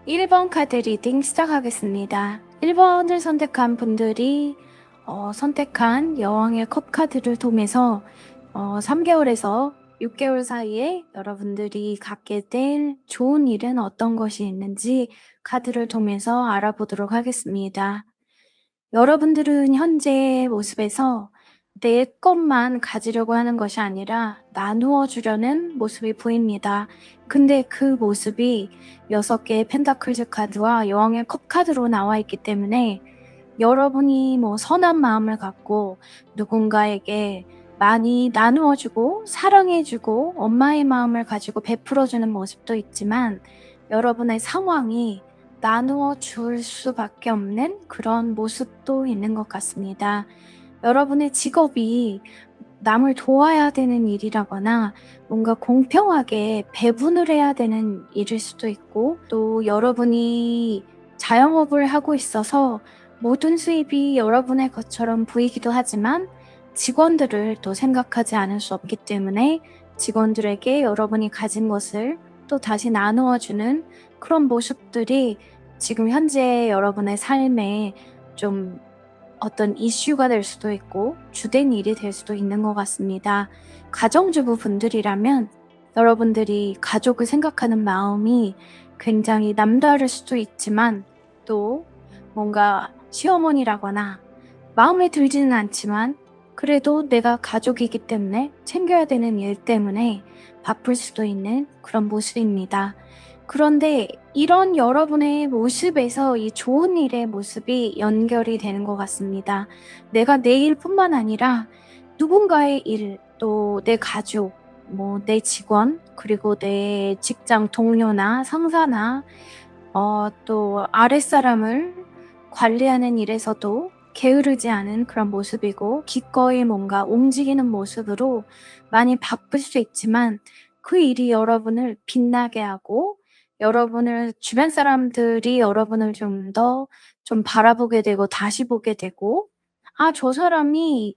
1번 카드 리딩 시작하겠습니다. 1번을 선택한 분들이 선택한 여왕의 컵 카드를 통해서 3개월에서 6개월 사이에 여러분들이 갖게 될 좋은 일은 어떤 것이 있는지 카드를 통해서 알아보도록 하겠습니다. 여러분들은 현재의 모습에서 내 것만 가지려고 하는 것이 아니라 나누어 주려는 모습이 보입니다. 근데 그 모습이 6개의 펜타클즈 카드와 여왕의 컵 카드로 나와 있기 때문에 여러분이 선한 마음을 갖고 누군가에게 많이 나누어 주고 사랑해 주고 엄마의 마음을 가지고 베풀어 주는 모습도 있지만 여러분의 상황이 나누어 줄 수밖에 없는 그런 모습도 있는 것 같습니다. 여러분의 직업이 남을 도와야 되는 일이라거나 뭔가 공평하게 배분을 해야 되는 일일 수도 있고, 또 여러분이 자영업을 하고 있어서 모든 수입이 여러분의 것처럼 보이기도 하지만 직원들을 또 생각하지 않을 수 없기 때문에 직원들에게 여러분이 가진 것을 또 다시 나누어 주는 그런 모습들이 지금 현재 여러분의 삶에 좀 어떤 이슈가 될 수도 있고 주된 일이 될 수도 있는 것 같습니다. 가정주부 분들이라면 여러분들이 가족을 생각하는 마음이 굉장히 남다를 수도 있지만, 또 뭔가 시어머니라거나 마음에 들지는 않지만 그래도 내가 가족이기 때문에 챙겨야 되는 일 때문에 바쁠 수도 있는 그런 모습입니다. 그런데 이런 여러분의 모습에서 이 좋은 일의 모습이 연결이 되는 것 같습니다. 내가 내 일뿐만 아니라 누군가의 일, 또 내 가족, 내 직원, 그리고 내 직장 동료나 상사나 또 아랫사람을 관리하는 일에서도 게으르지 않은 그런 모습이고, 기꺼이 뭔가 움직이는 모습으로 많이 바쁠 수 있지만 그 일이 여러분을 빛나게 하고 여러분을, 주변 사람들이 여러분을 좀 바라보게 되고 다시 보게 되고, 아, 저 사람이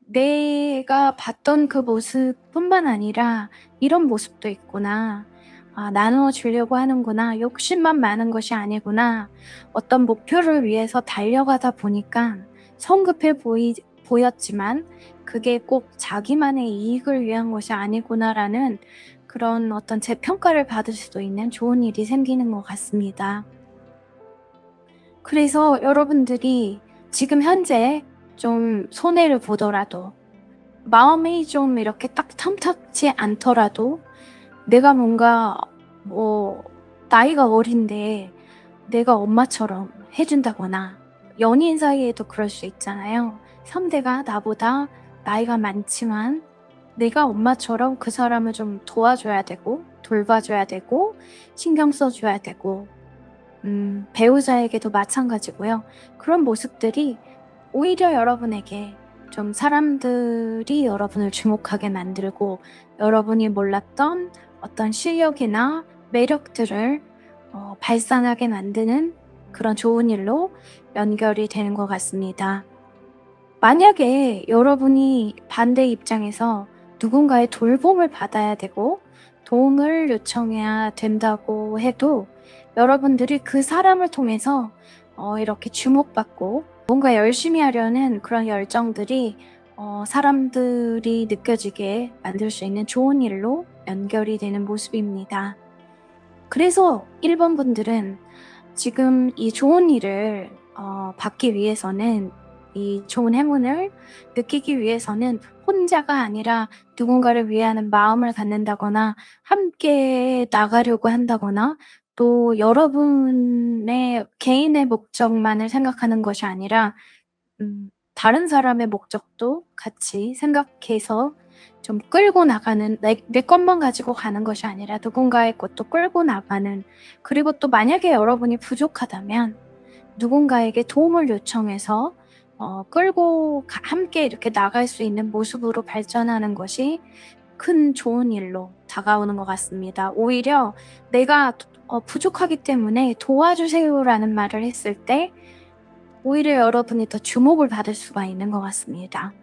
내가 봤던 그 모습뿐만 아니라 이런 모습도 있구나. 아, 나누어 주려고 하는구나. 욕심만 많은 것이 아니구나. 어떤 목표를 위해서 달려가다 보니까 성급해 보였지만 그게 꼭 자기만의 이익을 위한 것이 아니구나라는 그런 어떤 재평가를 받을 수도 있는 좋은 일이 생기는 것 같습니다. 그래서 여러분들이 지금 현재 좀 손해를 보더라도, 마음이 좀 이렇게 딱 탐탁치 않더라도, 내가 뭔가 나이가 어린데 내가 엄마처럼 해준다거나, 연인 사이에도 그럴 수 있잖아요. 상대가 나보다 나이가 많지만 내가 엄마처럼 그 사람을 좀 도와줘야 되고 돌봐줘야 되고 신경 써줘야 되고, 배우자에게도 마찬가지고요. 그런 모습들이 오히려 여러분에게 좀 사람들이 여러분을 주목하게 만들고 여러분이 몰랐던 어떤 실력이나 매력들을 발산하게 만드는 그런 좋은 일로 연결이 되는 것 같습니다. 만약에 여러분이 반대 입장에서 누군가의 돌봄을 받아야 되고 도움을 요청해야 된다고 해도, 여러분들이 그 사람을 통해서 이렇게 주목받고 뭔가 열심히 하려는 그런 열정들이 사람들이 느껴지게 만들 수 있는 좋은 일로 연결이 되는 모습입니다. 그래서 1번 분들은 지금 이 좋은 일을 받기 위해서는, 이 좋은 행운을 느끼기 위해서는 혼자가 아니라 누군가를 위하는 마음을 갖는다거나 함께 나가려고 한다거나, 또 여러분의 개인의 목적만을 생각하는 것이 아니라 다른 사람의 목적도 같이 생각해서 좀 끌고 나가는, 내 것만 가지고 가는 것이 아니라 누군가의 것도 끌고 나가는, 그리고 또 만약에 여러분이 부족하다면 누군가에게 도움을 요청해서 함께 이렇게 나갈 수 있는 모습으로 발전하는 것이 큰 좋은 일로 다가오는 것 같습니다. 오히려 내가 부족하기 때문에 도와주세요라는 말을 했을 때 오히려 여러분이 더 주목을 받을 수가 있는 것 같습니다.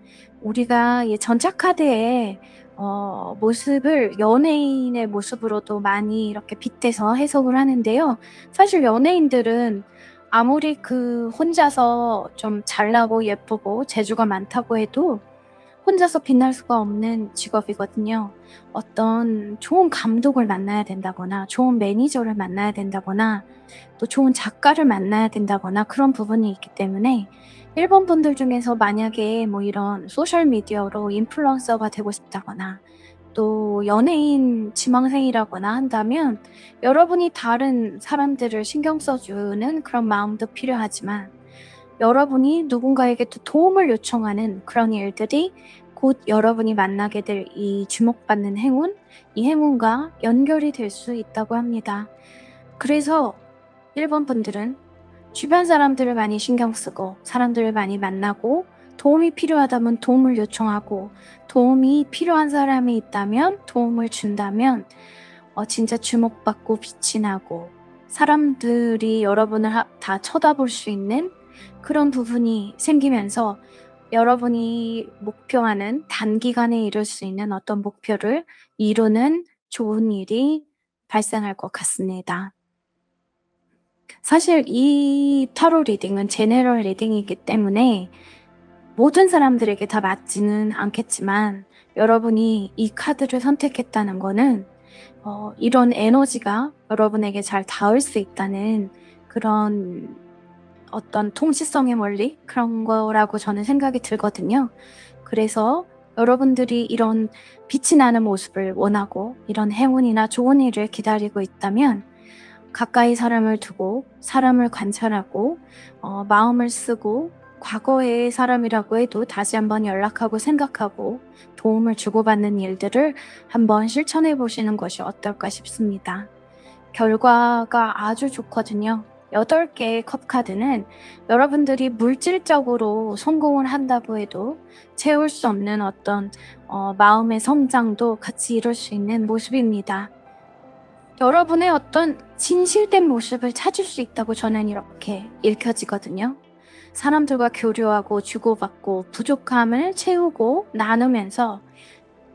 우리가 이 전자카드에 모습을 연예인의 모습으로도 많이 이렇게 빗대서 해석을 하는데요. 사실 연예인들은 아무리 그 혼자서 좀 잘나고 예쁘고 재주가 많다고 해도 혼자서 빛날 수가 없는 직업이거든요. 어떤 좋은 감독을 만나야 된다거나 좋은 매니저를 만나야 된다거나 또 좋은 작가를 만나야 된다거나 그런 부분이 있기 때문에 일본 분들 중에서 만약에 뭐 이런 소셜 미디어로 인플루언서가 되고 싶다거나 또 연예인 지망생이라거나 한다면 여러분이 다른 사람들을 신경 써주는 그런 마음도 필요하지만 여러분이 누군가에게 또 도움을 요청하는 그런 일들이 곧 여러분이 만나게 될 이 주목받는 행운, 이 행운과 연결이 될 수 있다고 합니다. 그래서 일본 분들은 주변 사람들을 많이 신경 쓰고 사람들을 많이 만나고 도움이 필요하다면 도움을 요청하고 도움이 필요한 사람이 있다면 도움을 준다면 진짜 주목받고 빛이 나고 사람들이 여러분을 다 쳐다볼 수 있는 그런 부분이 생기면서 여러분이 목표하는 단기간에 이룰 수 있는 어떤 목표를 이루는 좋은 일이 발생할 것 같습니다. 사실 이 타로 리딩은 제너럴 리딩이기 때문에 모든 사람들에게 다 맞지는 않겠지만 여러분이 이 카드를 선택했다는 거는 이런 에너지가 여러분에게 잘 닿을 수 있다는 그런 어떤 통시성의 원리 그런 거라고 저는 생각이 들거든요. 그래서 여러분들이 이런 빛이 나는 모습을 원하고 이런 행운이나 좋은 일을 기다리고 있다면 가까이 사람을 두고 사람을 관찰하고 마음을 쓰고 과거의 사람이라고 해도 다시 한번 연락하고 생각하고 도움을 주고받는 일들을 한번 실천해 보시는 것이 어떨까 싶습니다. 결과가 아주 좋거든요. 8개의 컵 카드는 여러분들이 물질적으로 성공을 한다고 해도 채울 수 없는 어떤 마음의 성장도 같이 이룰 수 있는 모습입니다. 여러분의 어떤 진실된 모습을 찾을 수 있다고 저는 이렇게 읽혀지거든요. 사람들과 교류하고 주고받고 부족함을 채우고 나누면서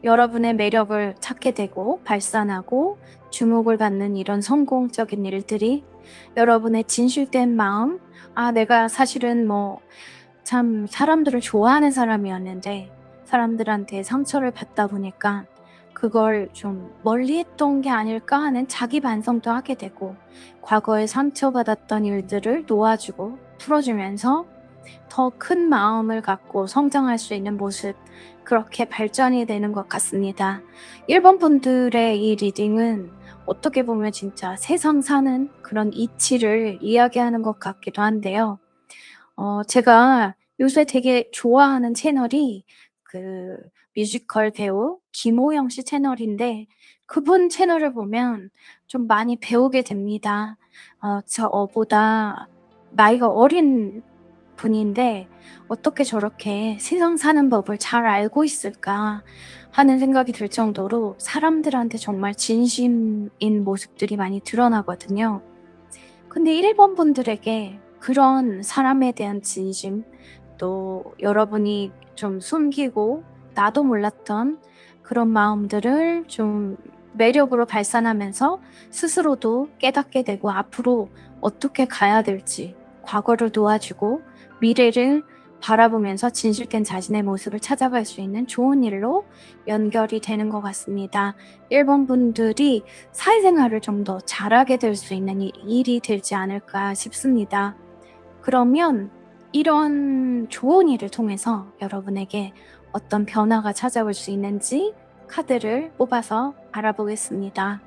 여러분의 매력을 찾게 되고 발산하고 주목을 받는 이런 성공적인 일들이 여러분의 진실된 마음, 내가 사실은 참 사람들을 좋아하는 사람이었는데 사람들한테 상처를 받다 보니까 그걸 좀 멀리 했던 게 아닐까 하는 자기 반성도 하게 되고 과거에 상처받았던 일들을 놓아주고 풀어주면서 더 큰 마음을 갖고 성장할 수 있는 모습, 그렇게 발전이 되는 것 같습니다. 일본 분들의 이 리딩은 어떻게 보면 진짜 세상 사는 그런 이치를 이야기하는 것 같기도 한데요. 제가 요새 되게 좋아하는 채널이 그 뮤지컬 배우 김호영 씨 채널인데 그분 채널을 보면 좀 많이 배우게 됩니다. 저보다 나이가 어린 분인데 '어떻게 저렇게 세상 사는 법을 잘 알고 있을까.' 하는 생각이 들 정도로 사람들한테 정말 진심인 모습들이 많이 드러나거든요. 근데 일본 분들에게 그런 사람에 대한 진심, 또 여러분이 좀 숨기고 나도 몰랐던 그런 마음들을 좀 매력으로 발산하면서 스스로도 깨닫게 되고 앞으로 어떻게 가야 될지 과거를 도와주고 미래를 바라보면서 진실된 자신의 모습을 찾아갈 수 있는 좋은 일로 연결이 되는 것 같습니다. 일본 분들이 사회생활을 좀 더 잘하게 될 수 있는 일이 되지 않을까 싶습니다. 그러면 이런 좋은 일을 통해서 여러분에게 어떤 변화가 찾아올 수 있는지 카드를 뽑아서 알아보겠습니다.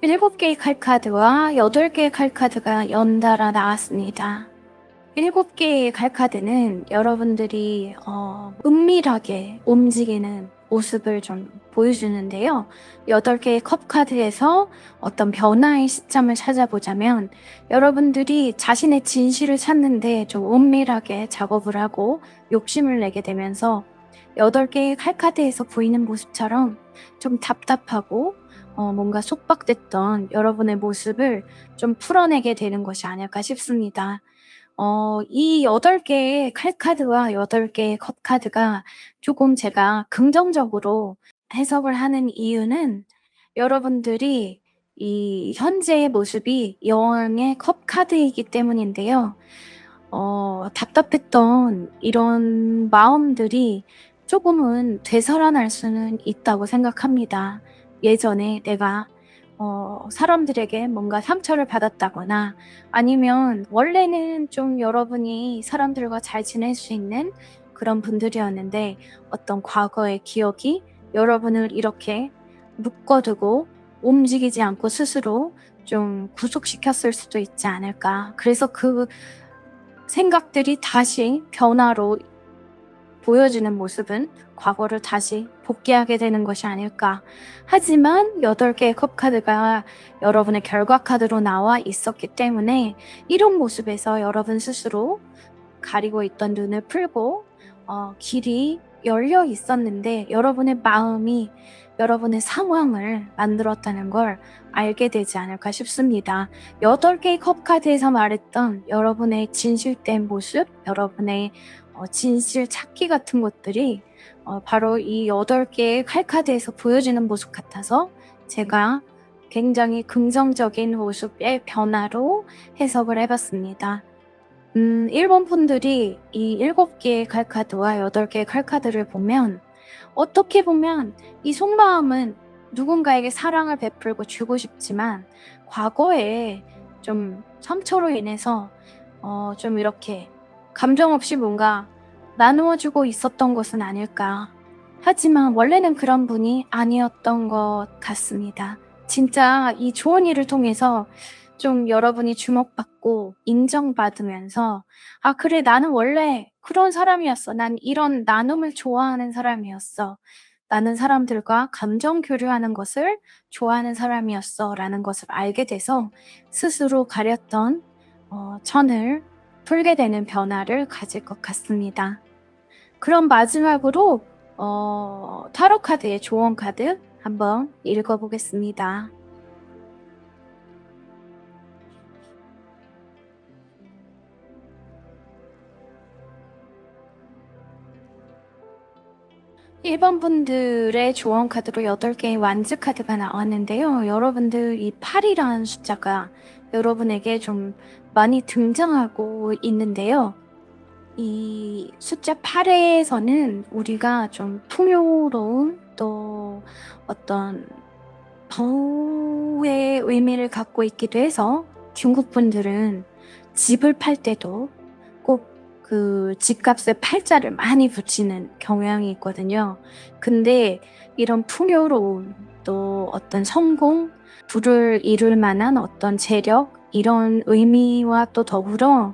일곱 개의 칼카드와 8개의 칼카드가 연달아 나왔습니다. 7개의 칼카드는 여러분들이 은밀하게 움직이는 모습을 좀 보여주는데요. 8개의 컵카드에서 어떤 변화의 시점을 찾아보자면 여러분들이 자신의 진실을 찾는데 좀 은밀하게 작업을 하고 욕심을 내게 되면서 8개의 칼카드에서 보이는 모습처럼 좀 답답하고 뭔가 속박됐던 여러분의 모습을 좀 풀어내게 되는 것이 아닐까 싶습니다. 이 8개의 칼카드와 8개의 컵카드가 조금 제가 긍정적으로 해석을 하는 이유는 여러분들이 이 현재의 모습이 여왕의 컵카드이기 때문인데요. 답답했던 이런 마음들이 조금은 되살아날 수는 있다고 생각합니다. 예전에 내가 사람들에게 뭔가 상처를 받았다거나 아니면 원래는 좀 여러분이 사람들과 잘 지낼 수 있는 그런 분들이었는데 어떤 과거의 기억이 여러분을 이렇게 묶어두고 움직이지 않고 스스로 좀 구속시켰을 수도 있지 않을까. 그래서 그 생각들이 다시 변화로 보여지는 모습은 과거를 다시 복귀하게 되는 것이 아닐까. 하지만 8개의 컵카드가 여러분의 결과 카드로 나와 있었기 때문에 이런 모습에서 여러분 스스로 가리고 있던 눈을 풀고 길이 열려 있었는데 여러분의 마음이 여러분의 상황을 만들었다는 걸 알게 되지 않을까 싶습니다. 8개의 컵카드에서 말했던 여러분의 진실된 모습, 여러분의 진실 찾기 같은 것들이 바로 이 8개의 칼카드에서 보여지는 모습 같아서 제가 굉장히 긍정적인 모습의 변화로 해석을 해봤습니다. 일본 분들이 이 7개의 칼카드와 8개의 칼카드를 보면 어떻게 보면 이 속마음은 누군가에게 사랑을 베풀고 주고 싶지만 과거에 좀 상처로 인해서 좀 이렇게 감정 없이 뭔가 나누어 주고 있었던 것은 아닐까. 하지만 원래는 그런 분이 아니었던 것 같습니다. 진짜 이 좋은 일을 통해서 좀 여러분이 주목받고 인정받으면서 아, 그래, 나는 원래 그런 사람이었어. 난 이런 나눔을 좋아하는 사람이었어. 나는 사람들과 감정 교류하는 것을 좋아하는 사람이었어. 라는 것을 알게 돼서 스스로 가렸던 천을 풀게 되는 변화를 가질 것 같습니다. 그럼 마지막으로 타로 카드의 조언 카드 한번 읽어보겠습니다. 일본 분들의 조언 카드로 8개의 완즈 카드가 나왔는데요. 여러분들 이 8이라는 숫자가 여러분에게 좀 많이 등장하고 있는데요. 이 숫자 8에서는 우리가 좀 풍요로움 또 어떤 더의 의미를 갖고 있기도 해서 중국 분들은 집을 팔 때도 꼭 그 집값에 팔자를 많이 붙이는 경향이 있거든요. 근데 이런 풍요로움 또 어떤 성공, 부를 이룰 만한 어떤 재력 이런 의미와 또 더불어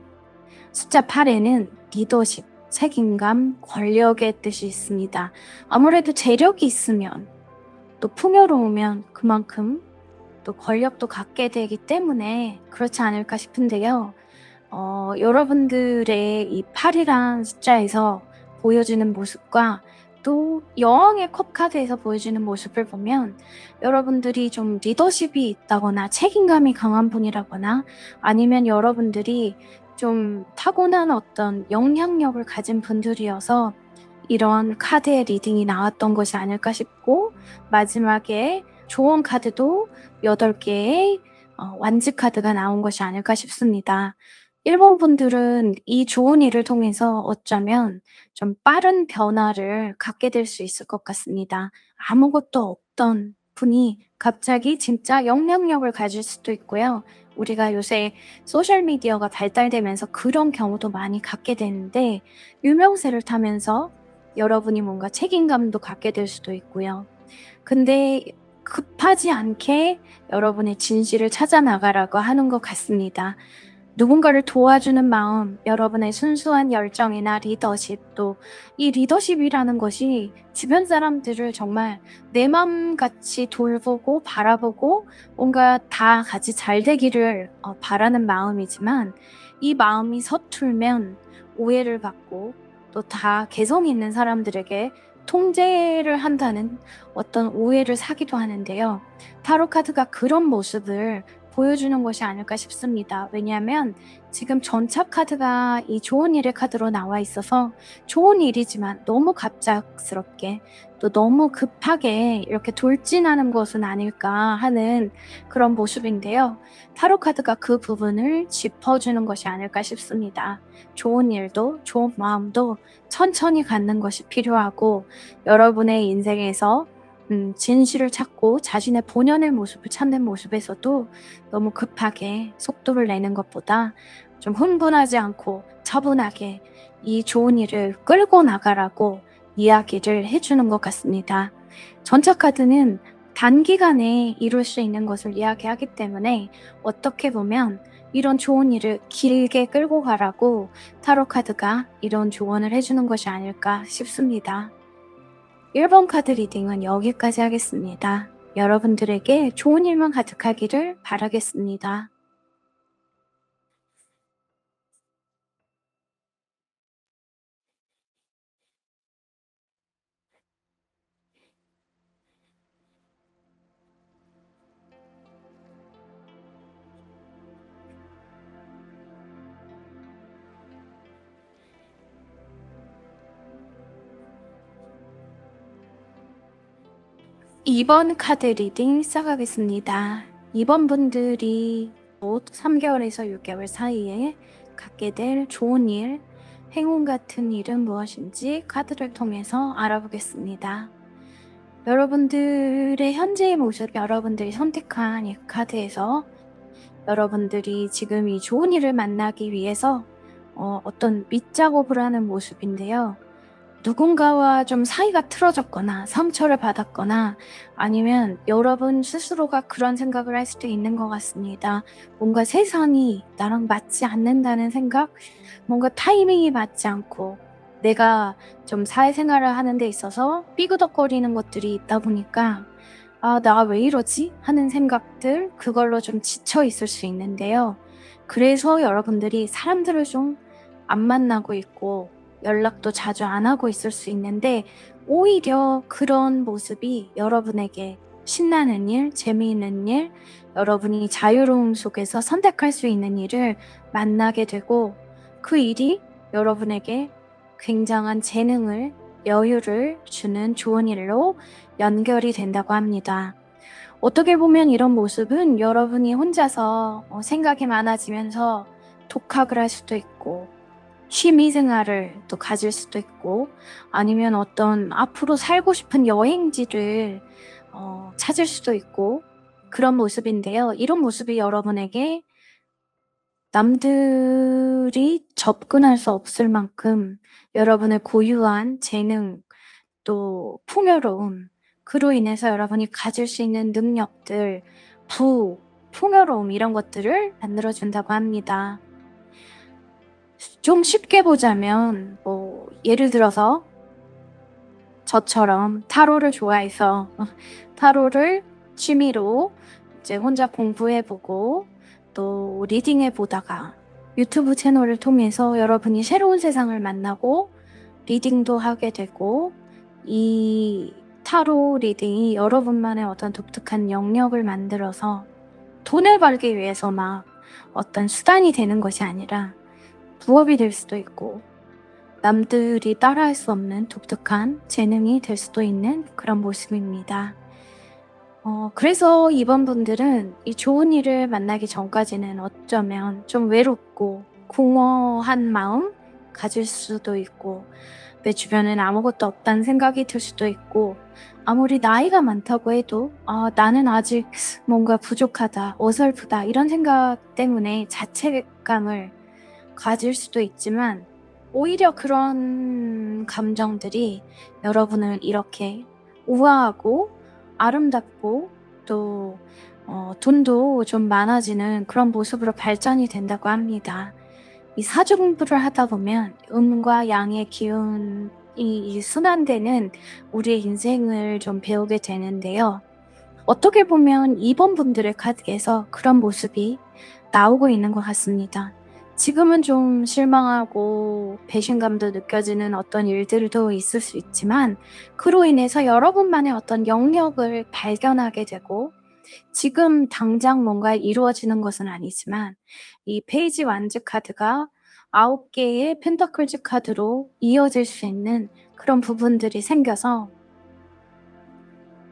숫자 8에는 리더십, 책임감, 권력의 뜻이 있습니다. 아무래도 재력이 있으면 또 풍요로우면 그만큼 또 권력도 갖게 되기 때문에 그렇지 않을까 싶은데요. 여러분들의 이 8이란 숫자에서 보여지는 모습과 또 여왕의 컵 카드에서 보여지는 모습을 보면 여러분들이 좀 리더십이 있다거나 책임감이 강한 분이라거나 아니면 여러분들이 좀 타고난 어떤 영향력을 가진 분들이어서 이런 카드의 리딩이 나왔던 것이 아닐까 싶고 마지막에 조언 카드도 8개의 완즈 카드가 나온 것이 아닐까 싶습니다. 일본 분들은 이 좋은 일을 통해서 어쩌면 좀 빠른 변화를 갖게 될 수 있을 것 같습니다. 아무것도 없던 분이 갑자기 진짜 영향력을 가질 수도 있고요. 우리가 요새 소셜미디어가 발달되면서 그런 경우도 많이 갖게 되는데 유명세를 타면서 여러분이 뭔가 책임감도 갖게 될 수도 있고요. 근데 급하지 않게 여러분의 진실을 찾아 나가라고 하는 것 같습니다. 누군가를 도와주는 마음, 여러분의 순수한 열정이나 리더십, 또 이 리더십이라는 것이 주변 사람들을 정말 내 맘같이 돌보고 바라보고 뭔가 다 같이 잘 되기를 바라는 마음이지만 이 마음이 서툴면 오해를 받고 또 다 개성 있는 사람들에게 통제를 한다는 어떤 오해를 사기도 하는데요. 타로 카드가 그런 모습을 보여주는 것이 아닐까 싶습니다. 왜냐하면 지금 전차 카드가 이 좋은 일의 카드로 나와 있어서 좋은 일이지만 너무 갑작스럽게 또 너무 급하게 이렇게 돌진하는 것은 아닐까 하는 그런 모습인데요. 타로 카드가 그 부분을 짚어주는 것이 아닐까 싶습니다. 좋은 일도 좋은 마음도 천천히 갖는 것이 필요하고 여러분의 인생에서 진실을 찾고 자신의 본연의 모습을 찾는 모습에서도 너무 급하게 속도를 내는 것보다 좀 흥분하지 않고 차분하게 이 좋은 일을 끌고 나가라고 이야기를 해주는 것 같습니다. 전차 카드는 단기간에 이룰 수 있는 것을 이야기하기 때문에 어떻게 보면 이런 좋은 일을 길게 끌고 가라고 타로 카드가 이런 조언을 해주는 것이 아닐까 싶습니다. 1번 카드 리딩은 여기까지 하겠습니다. 여러분들에게 좋은 일만 가득하기를 바라겠습니다. 2번 카드 리딩 시작하겠습니다. 2번 분들이 곧 3개월에서 6개월 사이에 갖게 될 좋은 일, 행운 같은 일은 무엇인지 카드를 통해서 알아보겠습니다. 여러분들의 현재의 모습, 여러분들이 선택한 이 카드에서 여러분들이 지금 이 좋은 일을 만나기 위해서 어떤 밑작업을 하는 모습인데요. 누군가와 좀 사이가 틀어졌거나 상처를 받았거나 아니면 여러분 스스로가 그런 생각을 할 수도 있는 것 같습니다. 뭔가 세상이 나랑 맞지 않는다는 생각, 뭔가 타이밍이 맞지 않고 내가 좀 사회생활을 하는 데 있어서 삐그덕거리는 것들이 있다 보니까 아, 나 왜 이러지? 하는 생각들, 그걸로 좀 지쳐 있을 수 있는데요. 그래서 여러분들이 사람들을 좀 안 만나고 있고 연락도 자주 안 하고 있을 수 있는데 오히려 그런 모습이 여러분에게 신나는 일, 재미있는 일, 여러분이 자유로움 속에서 선택할 수 있는 일을 만나게 되고 그 일이 여러분에게 굉장한 재능을, 여유를 주는 좋은 일로 연결이 된다고 합니다. 어떻게 보면 이런 모습은 여러분이 혼자서 생각이 많아지면서 독학을 할 수도 있고 취미 생활을 또 가질 수도 있고 아니면 어떤 앞으로 살고 싶은 여행지를 찾을 수도 있고 그런 모습인데요. 이런 모습이 여러분에게 남들이 접근할 수 없을 만큼 여러분의 고유한 재능 또 풍요로움 그로 인해서 여러분이 가질 수 있는 능력들, 풍요로움 이런 것들을 만들어준다고 합니다. 좀 쉽게 보자면 예를 들어서 저처럼 타로를 좋아해서 타로를 취미로 이제 혼자 공부해보고 또 리딩해보다가 유튜브 채널을 통해서 여러분이 새로운 세상을 만나고 리딩도 하게 되고 이 타로 리딩이 여러분만의 어떤 독특한 영역을 만들어서 돈을 벌기 위해서 막 어떤 수단이 되는 것이 아니라 부업이 될 수도 있고 남들이 따라할 수 없는 독특한 재능이 될 수도 있는 그런 모습입니다. 그래서 이번 분들은 이 좋은 일을 만나기 전까지는 어쩌면 좀 외롭고 공허한 마음 가질 수도 있고 내 주변엔 아무것도 없다는 생각이 들 수도 있고 아무리 나이가 많다고 해도 나는 아직 뭔가 부족하다, 어설프다 이런 생각 때문에 자책감을 가질 수도 있지만 오히려 그런 감정들이 여러분을 이렇게 우아하고 아름답고 또 돈도 좀 많아지는 그런 모습으로 발전이 된다고 합니다. 이 사주공부를 하다 보면 음과 양의 기운이 순환되는 우리의 인생을 좀 배우게 되는데요. 어떻게 보면 2번 분들의 카드에서 그런 모습이 나오고 있는 것 같습니다. 지금은 좀 실망하고 배신감도 느껴지는 어떤 일들도 있을 수 있지만 그로 인해서 여러분만의 어떤 영역을 발견하게 되고 지금 당장 뭔가 이루어지는 것은 아니지만 이 페이지 완즈 카드가 9개의 펜터클즈 카드로 이어질 수 있는 그런 부분들이 생겨서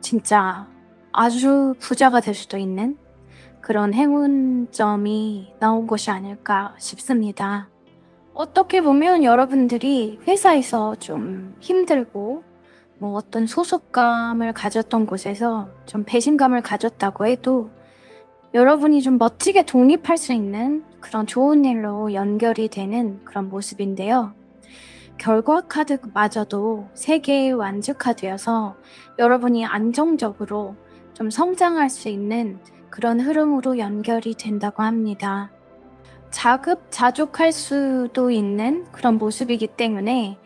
진짜 아주 부자가 될 수도 있는 그런 행운점이 나온 것이 아닐까 싶습니다. 어떻게 보면 여러분들이 회사에서 좀 힘들고 뭐 어떤 소속감을 가졌던 곳에서 좀 배신감을 가졌다고 해도 여러분이 좀 멋지게 독립할 수 있는 그런 좋은 일로 연결이 되는 그런 모습인데요. 결과 카드마저도 3개의 완즈 카드여서 여러분이 안정적으로 좀 성장할 수 있는 그런 흐름으로 연결이 된다고 합니다. 자급자족할 수도 있는 그런 모습이기 때문에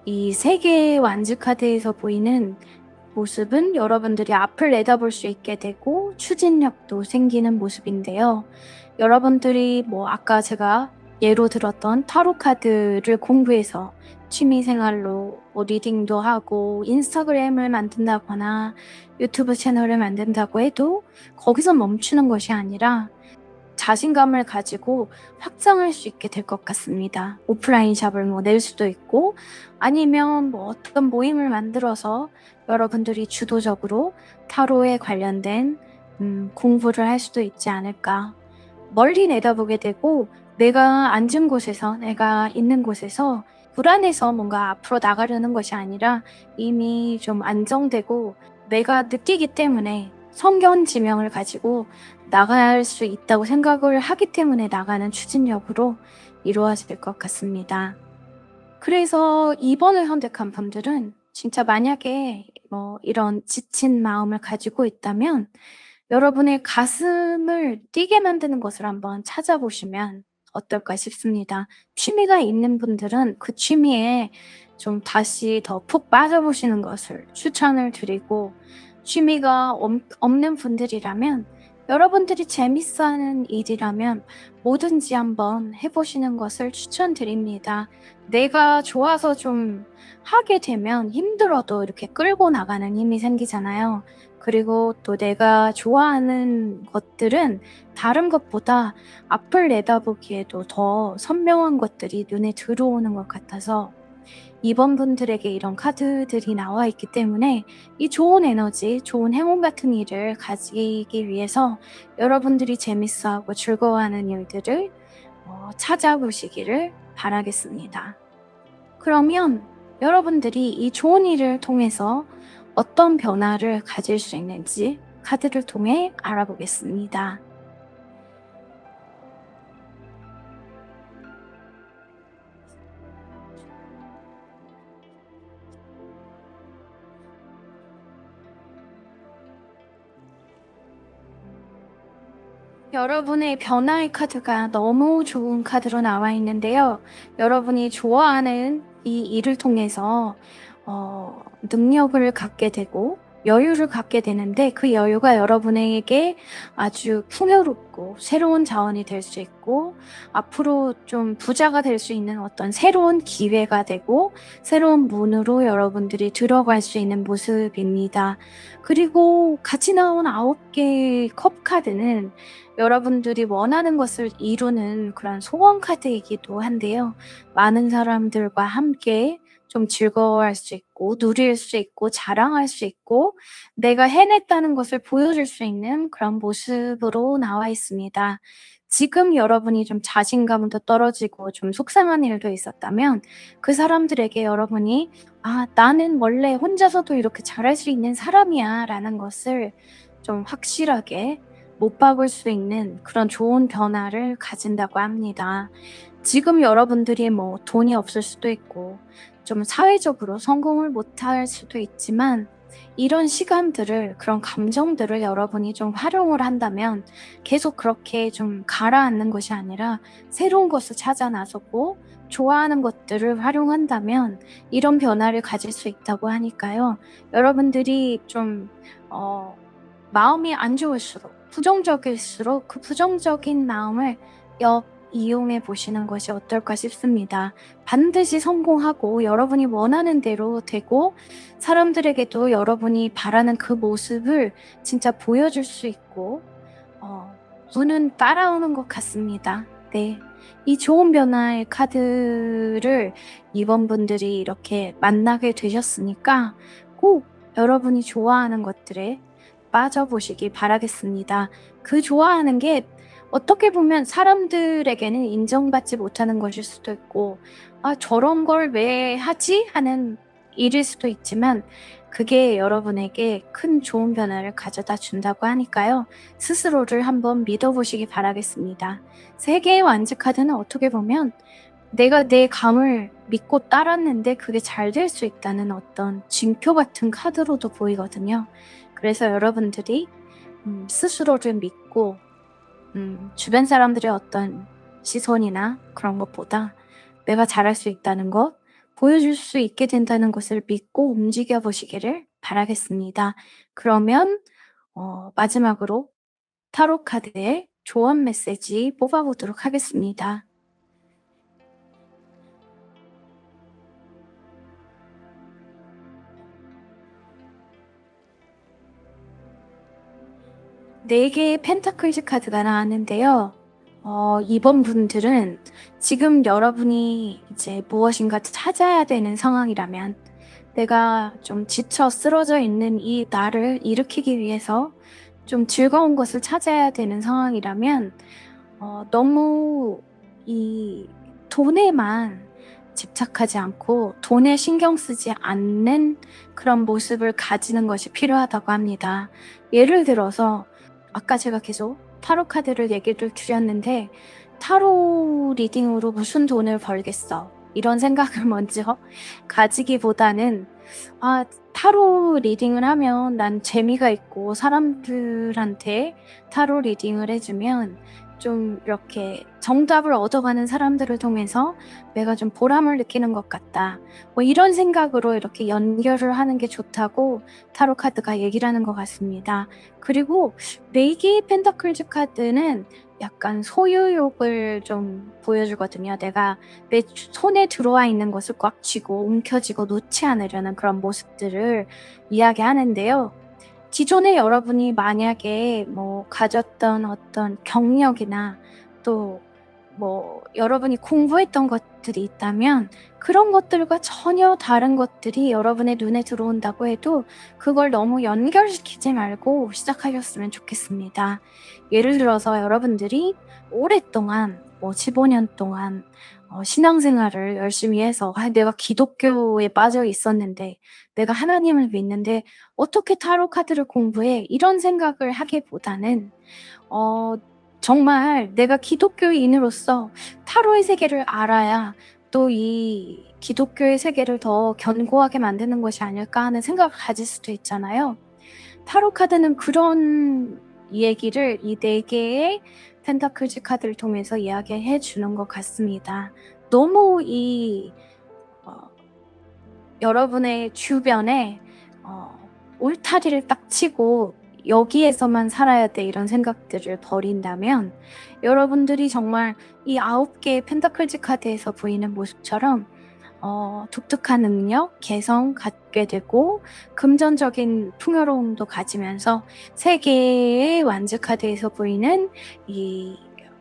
이 3개의 완즈 카드에서 보이는 모습은 여러분들이 앞을 내다볼 수 있게 되고 추진력도 생기는 모습인데요. 여러분들이 뭐 아까 제가 예로 들었던 타로 카드를 공부해서 취미 생활로 뭐 리딩도 하고 인스타그램을 만든다거나 유튜브 채널을 만든다고 해도 거기서 멈추는 것이 아니라 자신감을 가지고 확장할 수 있게 될 것 같습니다. 오프라인 샵을 뭐 낼 수도 있고 아니면 뭐 어떤 모임을 만들어서 여러분들이 주도적으로 타로에 관련된 공부를 할 수도 있지 않을까. 멀리 내다보게 되고 내가 앉은 곳에서 내가 있는 곳에서 불안해서 뭔가 앞으로 나가려는 것이 아니라 이미 좀 안정되고 내가 느끼기 때문에 성견지명을 가지고 나갈 수 있다고 생각을 하기 때문에 나가는 추진력으로 이루어질 것 같습니다. 그래서 2번을 선택한 분들은 진짜 만약에 뭐 이런 지친 마음을 가지고 있다면 여러분의 가슴을 뛰게 만드는 것을 한번 찾아보시면 어떨까 싶습니다. 취미가 있는 분들은 그 취미에 좀 다시 더 푹 빠져보시는 것을 추천을 드리고 취미가 없는 분들이라면 여러분들이 재밌어하는 일이라면 뭐든지 한번 해보시는 것을 추천드립니다. 내가 좋아서 좀 하게 되면 힘들어도 이렇게 끌고 나가는 힘이 생기잖아요. 그리고 또 내가 좋아하는 것들은 다른 것보다 앞을 내다보기에도 더 선명한 것들이 눈에 들어오는 것 같아서 2번 분들에게 이런 카드들이 나와 있기 때문에 이 좋은 에너지, 좋은 행운 같은 일을 가지기 위해서 여러분들이 재밌어하고 즐거워하는 일들을 찾아보시기를 바라겠습니다. 그러면 여러분들이 이 좋은 일을 통해서 어떤 변화를 가질 수 있는지 카드를 통해 알아보겠습니다. 여러분의 변화의 카드가 너무 좋은 카드로 나와 있는데요. 여러분이 좋아하는 이 일을 통해서 능력을 갖게 되고 여유를 갖게 되는데 그 여유가 여러분에게 아주 풍요롭고 새로운 자원이 될 수 있고 앞으로 좀 부자가 될 수 있는 어떤 새로운 기회가 되고 새로운 문으로 여러분들이 들어갈 수 있는 모습입니다. 그리고 같이 나온 9개의 컵 카드는 여러분들이 원하는 것을 이루는 그런 소원 카드이기도 한데요. 많은 사람들과 함께 좀 즐거워할 수 있고 누릴 수 있고 자랑할 수 있고 내가 해냈다는 것을 보여줄 수 있는 그런 모습으로 나와 있습니다. 지금 여러분이 좀 자신감도 떨어지고 좀 속상한 일도 있었다면 그 사람들에게 여러분이 나는 원래 혼자서도 이렇게 잘할 수 있는 사람이야 라는 것을 좀 확실하게 못 박을 수 있는 그런 좋은 변화를 가진다고 합니다. 지금 여러분들이 뭐 돈이 없을 수도 있고 좀 사회적으로 성공을 못할 수도 있지만 이런 시간들을 그런 감정들을 여러분이 좀 활용을 한다면 계속 그렇게 좀 가라앉는 것이 아니라 새로운 것을 찾아 나서고 좋아하는 것들을 활용한다면 이런 변화를 가질 수 있다고 하니까요. 여러분들이 좀 마음이 안 좋을수록 부정적일수록 그 부정적인 마음을 이용해 보시는 것이 어떨까 싶습니다. 반드시 성공하고 여러분이 원하는 대로 되고 사람들에게도 여러분이 바라는 그 모습을 진짜 보여줄 수 있고 운은 따라오는 것 같습니다. 네. 이 좋은 변화의 카드를 이번 분들이 이렇게 만나게 되셨으니까 꼭 여러분이 좋아하는 것들에 빠져보시기 바라겠습니다. 그 좋아하는 게 어떻게 보면 사람들에게는 인정받지 못하는 것일 수도 있고, 아, 저런 걸 왜 하지? 하는 일일 수도 있지만, 그게 여러분에게 큰 좋은 변화를 가져다 준다고 하니까요. 스스로를 한번 믿어보시기 바라겠습니다. 세계의 완즈 카드는 어떻게 보면 내가 내 감을 믿고 따랐는데 그게 잘 될 수 있다는 어떤 징표 같은 카드로도 보이거든요. 그래서 여러분들이 스스로를 믿고 주변 사람들의 어떤 시선이나 그런 것보다 내가 잘할 수 있다는 것, 보여줄 수 있게 된다는 것을 믿고 움직여 보시기를 바라겠습니다. 그러면 마지막으로 타로 카드의 조언 메시지 뽑아보도록 하겠습니다. 네 개의 펜타클즈 카드가 나왔는데요. 이번 분들은 지금 여러분이 이제 무엇인가 찾아야 되는 상황이라면 내가 좀 지쳐 쓰러져 있는 이 나를 일으키기 위해서 좀 즐거운 것을 찾아야 되는 상황이라면 너무 이 돈에만 집착하지 않고 돈에 신경 쓰지 않는 그런 모습을 가지는 것이 필요하다고 합니다. 예를 들어서 아까 제가 계속 타로 카드를 얘기를 드렸는데 타로 리딩으로 무슨 돈을 벌겠어 이런 생각을 먼저 가지기보다는 타로 리딩을 하면 난 재미가 있고 사람들한테 타로 리딩을 해주면 좀 이렇게 정답을 얻어가는 사람들을 통해서 내가 좀 보람을 느끼는 것 같다. 뭐 이런 생각으로 이렇게 연결을 하는 게 좋다고 타로 카드가 얘기를 하는 것 같습니다. 그리고 네개의 펜타클즈 카드는 약간 소유욕을 좀 보여주거든요. 내가 내 손에 들어와 있는 것을 꽉 쥐고 움켜쥐고 놓지 않으려는 그런 모습들을 이야기하는데요. 기존에 여러분이 만약에 뭐 가졌던 어떤 경력이나 또 뭐 여러분이 공부했던 것들이 있다면 그런 것들과 전혀 다른 것들이 여러분의 눈에 들어온다고 해도 그걸 너무 연결시키지 말고 시작하셨으면 좋겠습니다. 예를 들어서 여러분들이 오랫동안 15년 동안 신앙생활을 열심히 해서 내가 기독교에 빠져 있었는데 내가 하나님을 믿는데 어떻게 타로 카드를 공부해? 이런 생각을 하기보다는 정말 내가 기독교인으로서 타로의 세계를 알아야 또 이 기독교의 세계를 더 견고하게 만드는 것이 아닐까 하는 생각을 가질 수도 있잖아요. 타로 카드는 그런 얘기를 이 네 개의 펜타클즈 카드를 통해서 이야기해 주는 것 같습니다. 너무 여러분의 주변에 울타리를 딱 치고 여기에서만 살아야 돼 이런 생각들을 버린다면 여러분들이 정말 이 9개의 펜타클즈 카드에서 보이는 모습처럼 독특한 능력, 개성 갖게 되고 금전적인 풍요로움도 가지면서 세계의 완즈 카드에서 보이는 이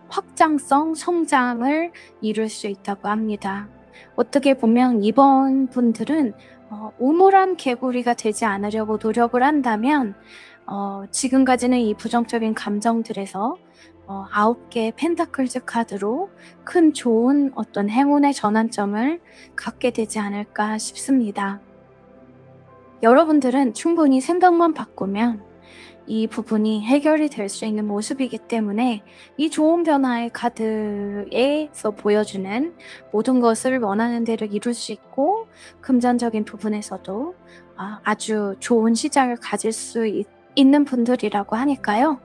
확장성, 성장을 이룰 수 있다고 합니다. 어떻게 보면 이번 분들은 우물한 개구리가 되지 않으려고 노력을 한다면 지금 가지는 이 부정적인 감정들에서 9개의 펜타클즈 카드로 큰 좋은 어떤 행운의 전환점을 갖게 되지 않을까 싶습니다. 여러분들은 충분히 생각만 바꾸면 이 부분이 해결이 될 수 있는 모습이기 때문에 이 좋은 변화의 카드에서 보여주는 모든 것을 원하는 대로 이룰 수 있고 금전적인 부분에서도 아주 좋은 시작을 가질 수 있는 분들이라고 하니까요.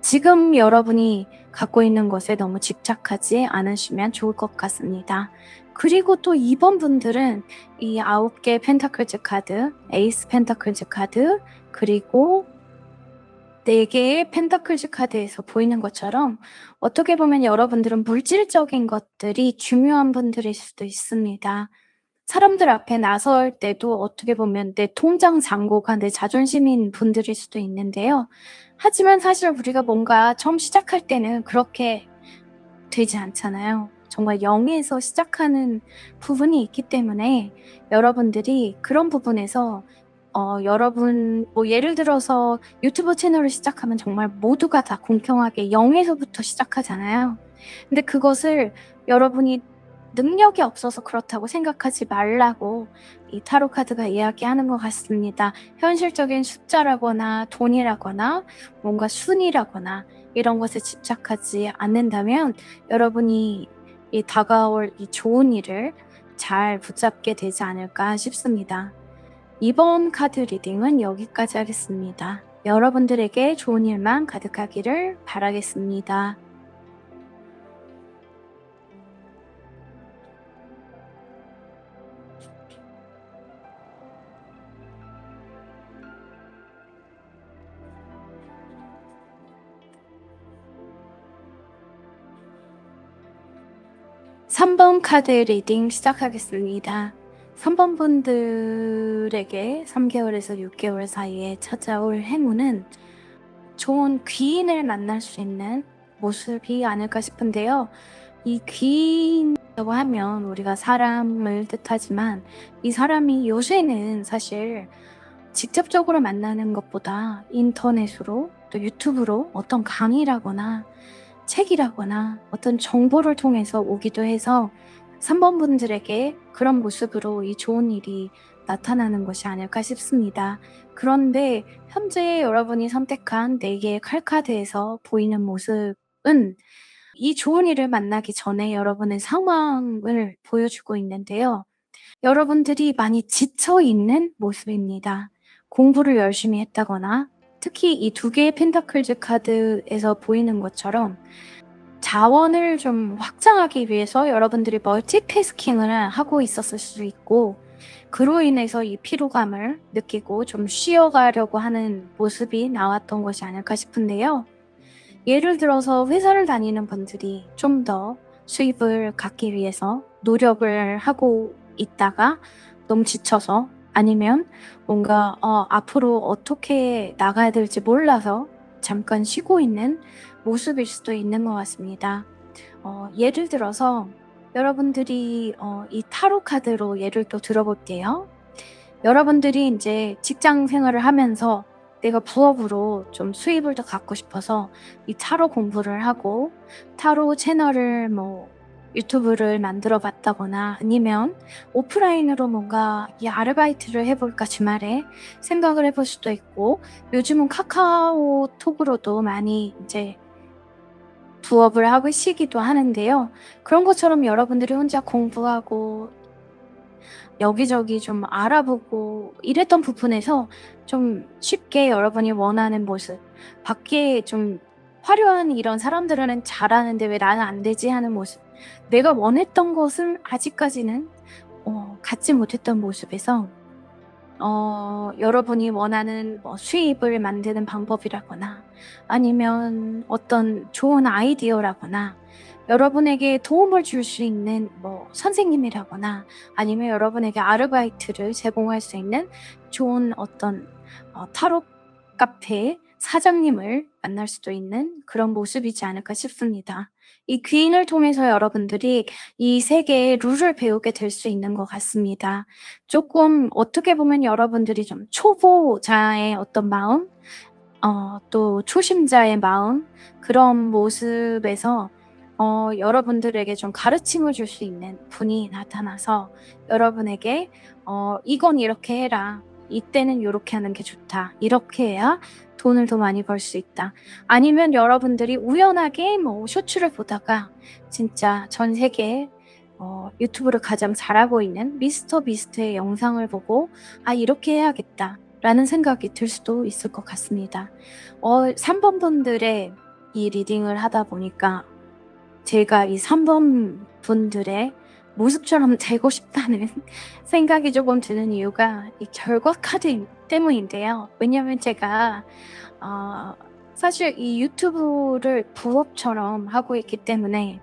지금 여러분이 갖고 있는 것에 너무 집착하지 않으시면 좋을 것 같습니다. 그리고 또 이번 분들은 이 9개 펜타클즈 카드, 에이스 펜타클즈 카드, 그리고 4개의 펜타클즈 카드에서 보이는 것처럼 어떻게 보면 여러분들은 물질적인 것들이 중요한 분들일 수도 있습니다. 사람들 앞에 나설 때도 어떻게 보면 내 통장 잔고가 내 자존심인 분들일 수도 있는데요. 하지만 사실 우리가 뭔가 처음 시작할 때는 그렇게 되지 않잖아요. 정말 0에서 시작하는 부분이 있기 때문에 여러분들이 그런 부분에서 여러분 예를 들어서 유튜브 채널을 시작하면 정말 모두가 다 공평하게 0에서부터 시작하잖아요. 근데 그것을 여러분이 능력이 없어서 그렇다고 생각하지 말라고 이 타로 카드가 이야기하는 것 같습니다. 현실적인 숫자라거나 돈이라거나 뭔가 순위라거나 이런 것에 집착하지 않는다면 여러분이 이 다가올 이 좋은 일을 잘 붙잡게 되지 않을까 싶습니다. 이번 카드 리딩은 여기까지 하겠습니다. 여러분들에게 좋은 일만 가득하기를 바라겠습니다. (3번) 카드 리딩 시작하겠습니다. 3번 분들에게 3개월에서 6개월 사이에 찾아올 행운은 좋은 귀인을 만날 수 있는 모습이 아닐까 싶은데요. 이 귀인이라고 하면 우리가 사람을 뜻하지만 이 사람이 요새는 사실 직접적으로 만나는 것보다 인터넷으로 또 유튜브로 어떤 강의라거나 책이라거나 어떤 정보를 통해서 오기도 해서 3번 분들에게 그런 모습으로 이 좋은 일이 나타나는 것이 아닐까 싶습니다. 그런데 현재 여러분이 선택한 4개의 칼카드에서 보이는 모습은 이 좋은 일을 만나기 전에 여러분의 상황을 보여주고 있는데요. 여러분들이 많이 지쳐 있는 모습입니다. 공부를 열심히 했다거나 특히 이 2개의 펜타클즈 카드에서 보이는 것처럼 자원을 좀 확장하기 위해서 여러분들이 멀티태스킹을 하고 있었을 수 있고 그로 인해서 이 피로감을 느끼고 좀 쉬어가려고 하는 모습이 나왔던 것이 아닐까 싶은데요. 예를 들어서 회사를 다니는 분들이 좀 더 수입을 갖기 위해서 노력을 하고 있다가 너무 지쳐서 아니면 뭔가 앞으로 어떻게 나가야 될지 몰라서 잠깐 쉬고 있는 모습일 수도 있는 것 같습니다. 예를 들어서 여러분들이 이 타로 카드로 예를 또 들어볼게요. 여러분들이 이제 직장 생활을 하면서 내가 부업으로 좀 수입을 더 갖고 싶어서 이 타로 공부를 하고 타로 채널을 유튜브를 만들어 봤다거나 아니면 오프라인으로 뭔가 이 아르바이트를 해볼까 주말에 생각을 해볼 수도 있고 요즘은 카카오톡으로도 많이 이제 부업을 하고 쉬기도 하는데요. 그런 것처럼 여러분들이 혼자 공부하고 여기저기 좀 알아보고 이랬던 부분에서 좀 쉽게 여러분이 원하는 모습, 밖에 좀 화려한 이런 사람들은 잘하는데 왜 나는 안 되지 하는 모습, 내가 원했던 것을 아직까지는 갖지 못했던 모습에서 여러분이 원하는 수입을 만드는 방법이라거나 아니면 어떤 좋은 아이디어라거나 여러분에게 도움을 줄 수 있는 선생님이라거나 아니면 여러분에게 아르바이트를 제공할 수 있는 좋은 어떤 타로 카페 사장님을 만날 수도 있는 그런 모습이지 않을까 싶습니다. 이 귀인을 통해서 여러분들이 이 세계의 룰을 배우게 될 수 있는 것 같습니다. 조금 어떻게 보면 여러분들이 좀 초보자의 어떤 마음, 또 초심자의 마음, 그런 모습에서 여러분들에게 좀 가르침을 줄 수 있는 분이 나타나서 여러분에게 이건 이렇게 해라. 이때는 요렇게 하는 게 좋다. 이렇게 해야 돈을 더 많이 벌 수 있다. 아니면 여러분들이 우연하게 쇼츠를 보다가 진짜 전 세계에 유튜브를 가장 잘하고 있는 미스터 비스트의 영상을 보고 이렇게 해야겠다 라는 생각이 들 수도 있을 것 같습니다. 3번 분들의 이 리딩을 하다 보니까 제가 이 3번 분들의 모습처럼 되고 싶다는 생각이 조금 드는 이유가 이 결과 카드 때문인데요. 왜냐하면 제가 사실 이 유튜브를 부업처럼 하고 있기 때문에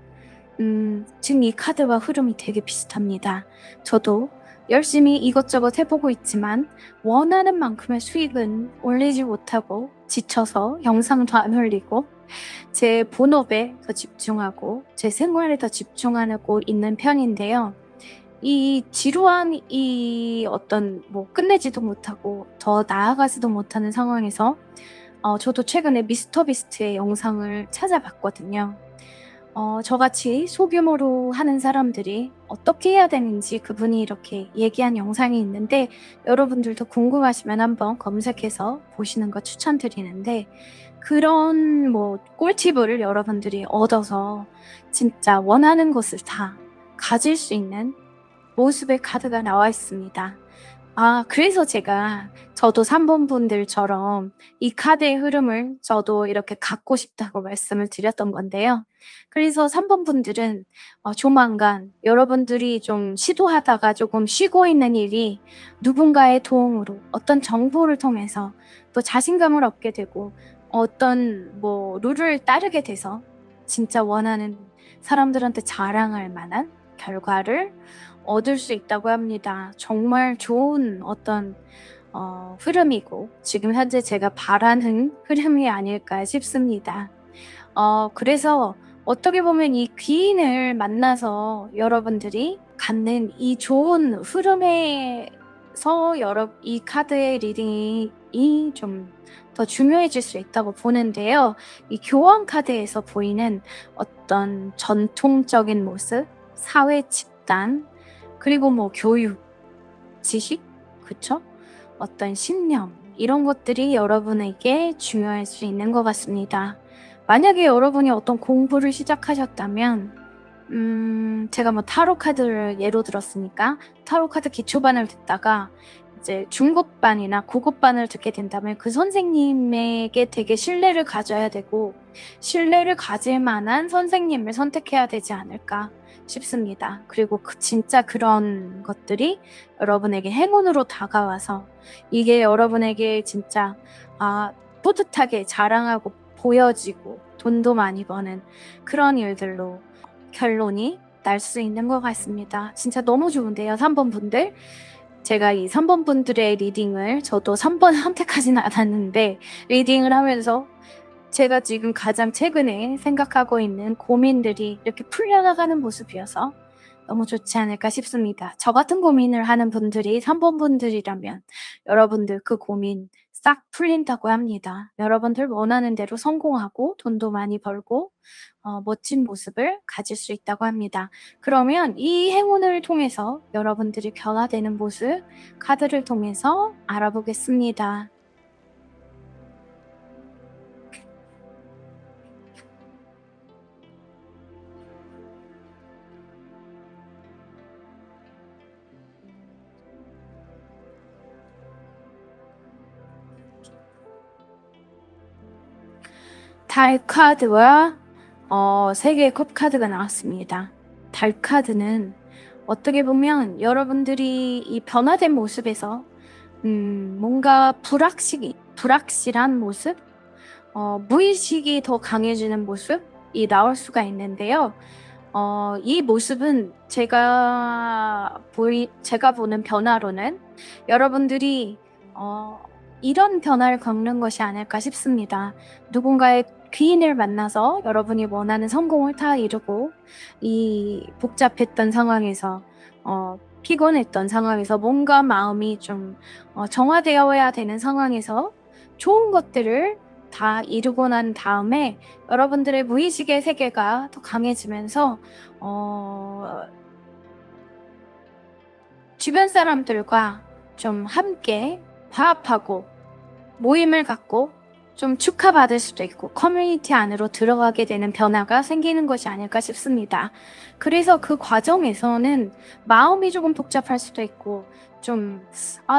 지금 이 카드와 흐름이 되게 비슷합니다. 저도 열심히 이것저것 해보고 있지만 원하는 만큼의 수익은 올리지 못하고 지쳐서 영상도 안 올리고 제 본업에 더 집중하고 제 생활에 더 집중하고 있는 편인데요. 이 지루한 이 어떤 뭐 끝내지도 못하고 더 나아가지도 못하는 상황에서 저도 최근에 미스터 비스트의 영상을 찾아봤거든요. 저같이 소규모로 하는 사람들이 어떻게 해야 되는지 그분이 이렇게 얘기한 영상이 있는데 여러분들도 궁금하시면 한번 검색해서 보시는 거 추천드리는데 그런 뭐 꿀팁을 여러분들이 얻어서 진짜 원하는 것을 다 가질 수 있는 모습의 카드가 나와 있습니다. 그래서 저도 3번 분들처럼 이 카드의 흐름을 저도 이렇게 갖고 싶다고 말씀을 드렸던 건데요. 그래서 3번 분들은 조만간 여러분들이 좀 시도하다가 조금 쉬고 있는 일이 누군가의 도움으로 어떤 정보를 통해서 또 자신감을 얻게 되고 어떤 뭐 룰을 따르게 돼서 진짜 원하는 사람들한테 자랑할 만한 결과를 얻을 수 있다고 합니다. 정말 좋은 어떤 흐름이고 지금 현재 제가 바라는 흐름이 아닐까 싶습니다. 그래서 어떻게 보면 이 귀인을 만나서 여러분들이 갖는 이 좋은 흐름에서 이 카드의 리딩이 좀 더 중요해질 수 있다고 보는데요. 이 교황 카드에서 보이는 어떤 전통적인 모습, 사회 집단, 그리고 뭐 교육, 지식, 그쵸? 어떤 신념, 이런 것들이 여러분에게 중요할 수 있는 것 같습니다. 만약에 여러분이 어떤 공부를 시작하셨다면, 제가 뭐 타로 카드를 예로 들었으니까 타로 카드 기초반을 듣다가 이제 중급반이나 고급반을 듣게 된다면 그 선생님에게 되게 신뢰를 가져야 되고 신뢰를 가질 만한 선생님을 선택해야 되지 않을까 싶습니다. 그리고 진짜 그런 것들이 여러분에게 행운으로 다가와서 이게 여러분에게 진짜 뿌듯하게 자랑하고 보여지고 돈도 많이 버는 그런 일들로 결론이 날 수 있는 것 같습니다. 진짜 너무 좋은데요, 3번 분들. 제가 이 3번 분들의 리딩을 저도 3번 선택하진 않았는데 리딩을 하면서 제가 지금 가장 최근에 생각하고 있는 고민들이 이렇게 풀려나가는 모습이어서 너무 좋지 않을까 싶습니다. 저 같은 고민을 하는 분들이 3번 분들이라면 여러분들 그 고민 싹 풀린다고 합니다. 여러분들 원하는 대로 성공하고 돈도 많이 벌고 멋진 모습을 가질 수 있다고 합니다. 그러면 이 행운을 통해서 여러분들이 변화되는 모습 카드를 통해서 알아보겠습니다. 달 카드와 3개의 컵 카드가 나왔습니다. 달 카드는 어떻게 보면 여러분들이 이 변화된 모습에서 뭔가 불확실한 모습, 무의식이 더 강해지는 모습이 나올 수가 있는데요. 이 모습은 제가 보는 변화로는 여러분들이 이런 변화를 겪는 것이 아닐까 싶습니다. 누군가의 귀인을 만나서 여러분이 원하는 성공을 다 이루고 이 복잡했던 상황에서 피곤했던 상황에서 뭔가 마음이 좀 정화되어야 되는 상황에서 좋은 것들을 다 이루고 난 다음에 여러분들의 무의식의 세계가 더 강해지면서 주변 사람들과 좀 함께 화합하고 모임을 갖고 좀 축하받을 수도 있고 커뮤니티 안으로 들어가게 되는 변화가 생기는 것이 아닐까 싶습니다. 그래서 그 과정에서는 마음이 조금 복잡할 수도 있고 좀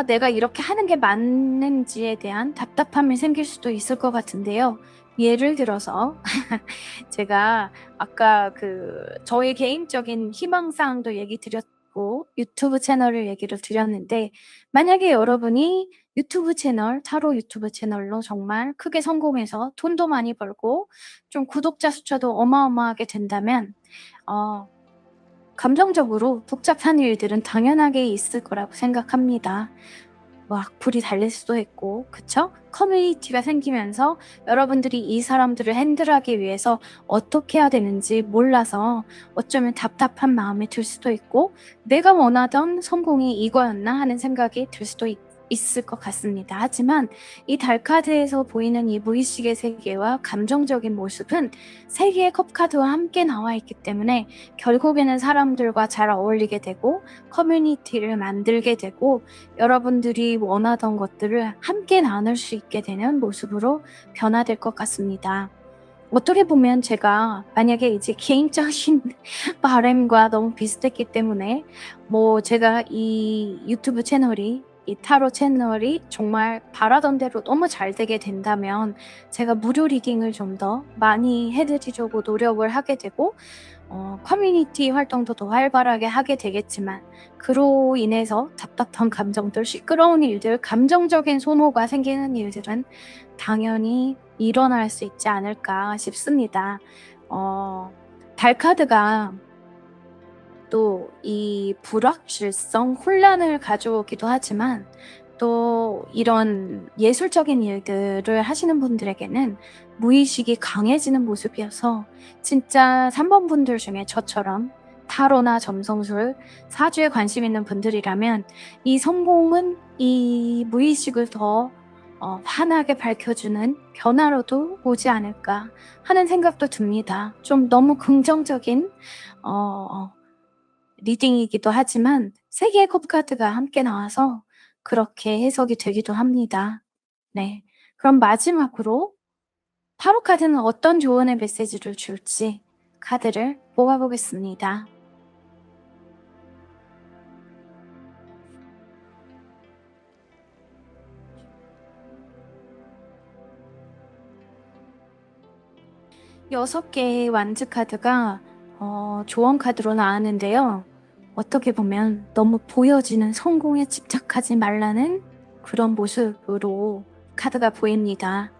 내가 이렇게 하는 게 맞는지에 대한 답답함이 생길 수도 있을 것 같은데요. 예를 들어서 제가 아까 저의 개인적인 희망사항도 얘기 드렸고 있고 유튜브 채널을 얘기를 드렸는데 만약에 여러분이 유튜브 채널, 타로 유튜브 채널로 정말 크게 성공해서 돈도 많이 벌고 좀 구독자 숫자도 어마어마하게 된다면 감정적으로 복잡한 일들은 당연하게 있을 거라고 생각합니다. 뭐 악플이 달릴 수도 있고, 그쵸? 커뮤니티가 생기면서 여러분들이 이 사람들을 핸들하기 위해서 어떻게 해야 되는지 몰라서 어쩌면 답답한 마음이 들 수도 있고, 내가 원하던 성공이 이거였나 하는 생각이 들 수도 있을 것 같습니다. 하지만 이 달카드에서 보이는 이 무의식의 세계와 감정적인 모습은 세 개의 컵카드와 함께 나와 있기 때문에 결국에는 사람들과 잘 어울리게 되고 커뮤니티를 만들게 되고 여러분들이 원하던 것들을 함께 나눌 수 있게 되는 모습으로 변화될 것 같습니다. 어떻게 보면 제가 만약에 이제 개인적인 바람과 너무 비슷했기 때문에 뭐 제가 이 유튜브 채널이 이 타로 채널이 정말 바라던 대로 너무 잘 되게 된다면 제가 무료 리딩을 좀 더 많이 해드리려고 노력을 하게 되고 커뮤니티 활동도 더 활발하게 하게 되겠지만 그로 인해서 답답한 감정들, 시끄러운 일들, 감정적인 소모가 생기는 일들은 당연히 일어날 수 있지 않을까 싶습니다. 달카드가 또 이 불확실성, 혼란을 가져오기도 하지만 또 이런 예술적인 일들을 하시는 분들에게는 무의식이 강해지는 모습이어서 진짜 3번 분들 중에 저처럼 타로나 점성술, 사주에 관심 있는 분들이라면 이 성공은 이 무의식을 더 환하게 밝혀주는 변화로도 오지 않을까 하는 생각도 듭니다. 좀 너무 긍정적인 리딩이기도 하지만 세 개의 컵카드가 함께 나와서 그렇게 해석이 되기도 합니다. 네. 그럼 마지막으로 타로 카드는 어떤 조언의 메시지를 줄지 카드를 뽑아보겠습니다. 여섯 개의 완즈 카드가 조언 카드로 나왔는데요. 어떻게 보면 너무 보여지는 성공에 집착하지 말라는 그런 모습으로 카드가 보입니다.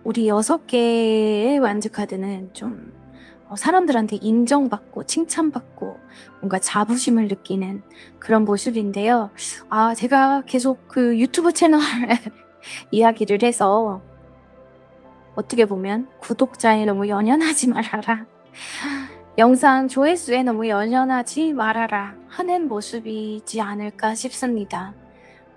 우리 6개의 완즈 카드는 좀 사람들한테 인정받고 칭찬받고 뭔가 자부심을 느끼는 그런 모습인데요. 제가 계속 그 유튜브 채널 이야기를 해서 어떻게 보면 구독자에 너무 연연하지 말아라. 영상 조회수에 너무 연연하지 말아라 하는 모습이지 않을까 싶습니다.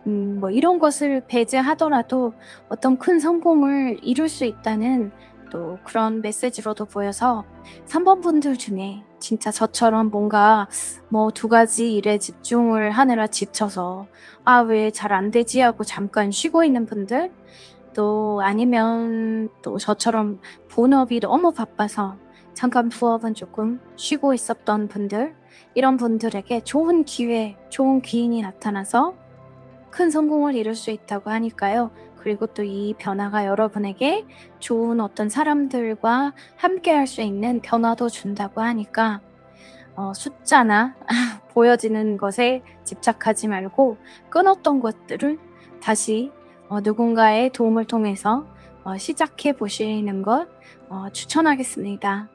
뭐 이런 것을 배제하더라도 어떤 큰 성공을 이룰 수 있다는 또 그런 메시지로도 보여서 3번 분들 중에 진짜 저처럼 뭔가 뭐 2가지 일에 집중을 하느라 지쳐서 왜 잘 안 되지 하고 잠깐 쉬고 있는 분들 또 아니면 또 저처럼 본업이 너무 바빠서 잠깐 부업은 조금 쉬고 있었던 분들 이런 분들에게 좋은 기회, 좋은 기인이 나타나서 큰 성공을 이룰 수 있다고 하니까요. 그리고 또 이 변화가 여러분에게 좋은 어떤 사람들과 함께 할 수 있는 변화도 준다고 하니까 숫자나 보여지는 것에 집착하지 말고 끊었던 것들을 다시 누군가의 도움을 통해서 시작해 보시는 것 추천하겠습니다.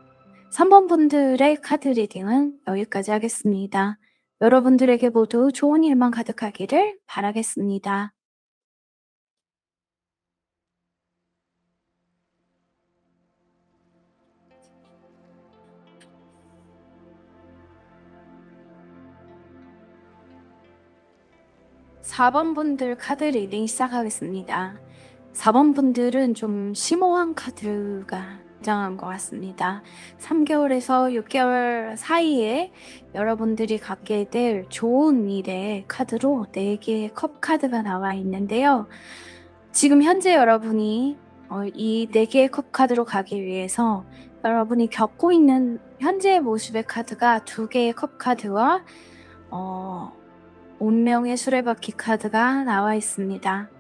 3번 분들의 카드 리딩은 여기까지 하겠습니다. 여러분들에게 모두 좋은 일만 가득하기를 바라겠습니다. 4번 분들 카드 리딩 시작하겠습니다. 4번 분들은 좀 심오한 카드가 등장한 것 같습니다. 3개월에서 6개월 사이에 여러분들이 갖게 될 좋은 일의 카드로 4개의 컵 카드가 나와 있는데요. 지금 현재 여러분이 이 4개의 컵 카드로 가기 위해서 여러분이 겪고 있는 현재의 모습의 카드가 2개의 컵 카드와 운명의 수레바퀴 카드가 나와 있습니다.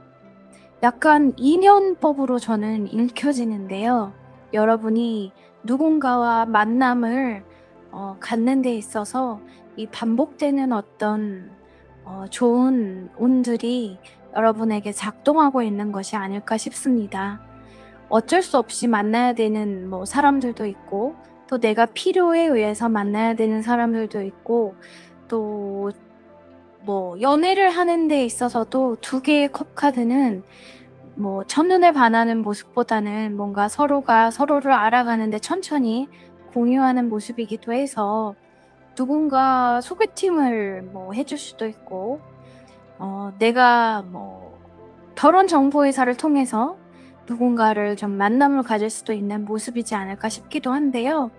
약간 인연법으로 저는 읽혀지는데요. 여러분이 누군가와 만남을 갖는 데 있어서 이 반복되는 어떤 좋은 운들이 여러분에게 작동하고 있는 것이 아닐까 싶습니다. 어쩔 수 없이 만나야 되는 뭐 사람들도 있고, 또 내가 필요에 의해서 만나야 되는 사람들도 있고, 또 뭐 연애를 하는 데 있어서도 두 개의 컵 카드는 뭐 첫눈에 반하는 모습보다는 뭔가 서로가 서로를 알아가는데 천천히 공유하는 모습이기도 해서, 누군가 소개팅을 뭐 해줄 수도 있고, 내가 뭐 결혼 정보회사를 통해서 누군가를 좀 만남을 가질 수도 있는 모습이지 않을까 싶기도 한데요.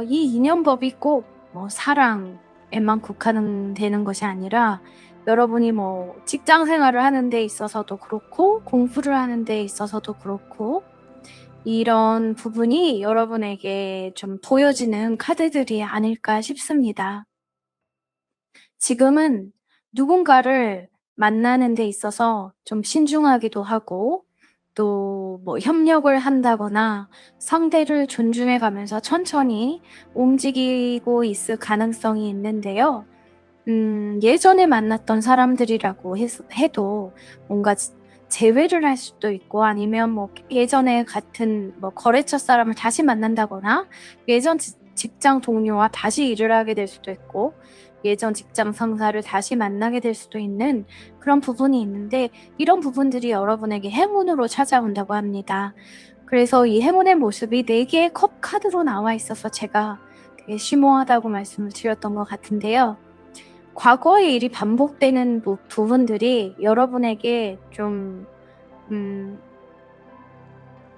이 인연법이 꼭 뭐 사랑에만 국한되는 것이 아니라, 여러분이 뭐 직장 생활을 하는 데 있어서도 그렇고, 공부를 하는 데 있어서도 그렇고, 이런 부분이 여러분에게 좀 보여지는 카드들이 아닐까 싶습니다. 지금은 누군가를 만나는 데 있어서 좀 신중하기도 하고, 또 뭐 협력을 한다거나 상대를 존중해 가면서 천천히 움직이고 있을 가능성이 있는데요. 예전에 만났던 사람들이라고 해도 뭔가 재회를 할 수도 있고, 아니면 뭐 예전에 같은 뭐 거래처 사람을 다시 만난다거나, 예전 직장 동료와 다시 일을 하게 될 수도 있고, 예전 직장 상사를 다시 만나게 될 수도 있는 그런 부분이 있는데, 이런 부분들이 여러분에게 행운으로 찾아온다고 합니다. 그래서 이 행운의 모습이 4개의 컵 카드로 나와 있어서 제가 되게 심오하다고 말씀을 드렸던 것 같은데요. 과거의 일이 반복되는 부분들이 여러분에게 좀 음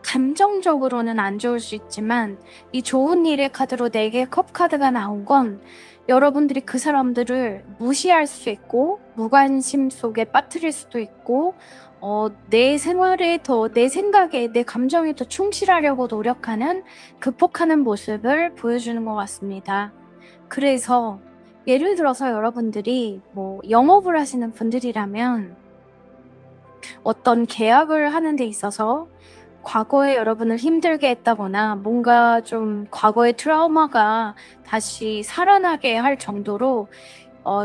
감정적으로는 안 좋을 수 있지만, 이 좋은 일의 카드로 4개의 컵 카드가 나온 건 여러분들이 그 사람들을 무시할 수 있고, 무관심 속에 빠뜨릴 수도 있고, 내 생활에 더, 내 생각에, 내 감정에 더 충실하려고 노력하는, 극복하는 모습을 보여주는 것 같습니다. 그래서 예를 들어서 여러분들이 뭐 영업을 하시는 분들이라면, 어떤 계약을 하는 데 있어서 과거에 여러분을 힘들게 했다거나, 뭔가 좀 과거의 트라우마가 다시 살아나게 할 정도로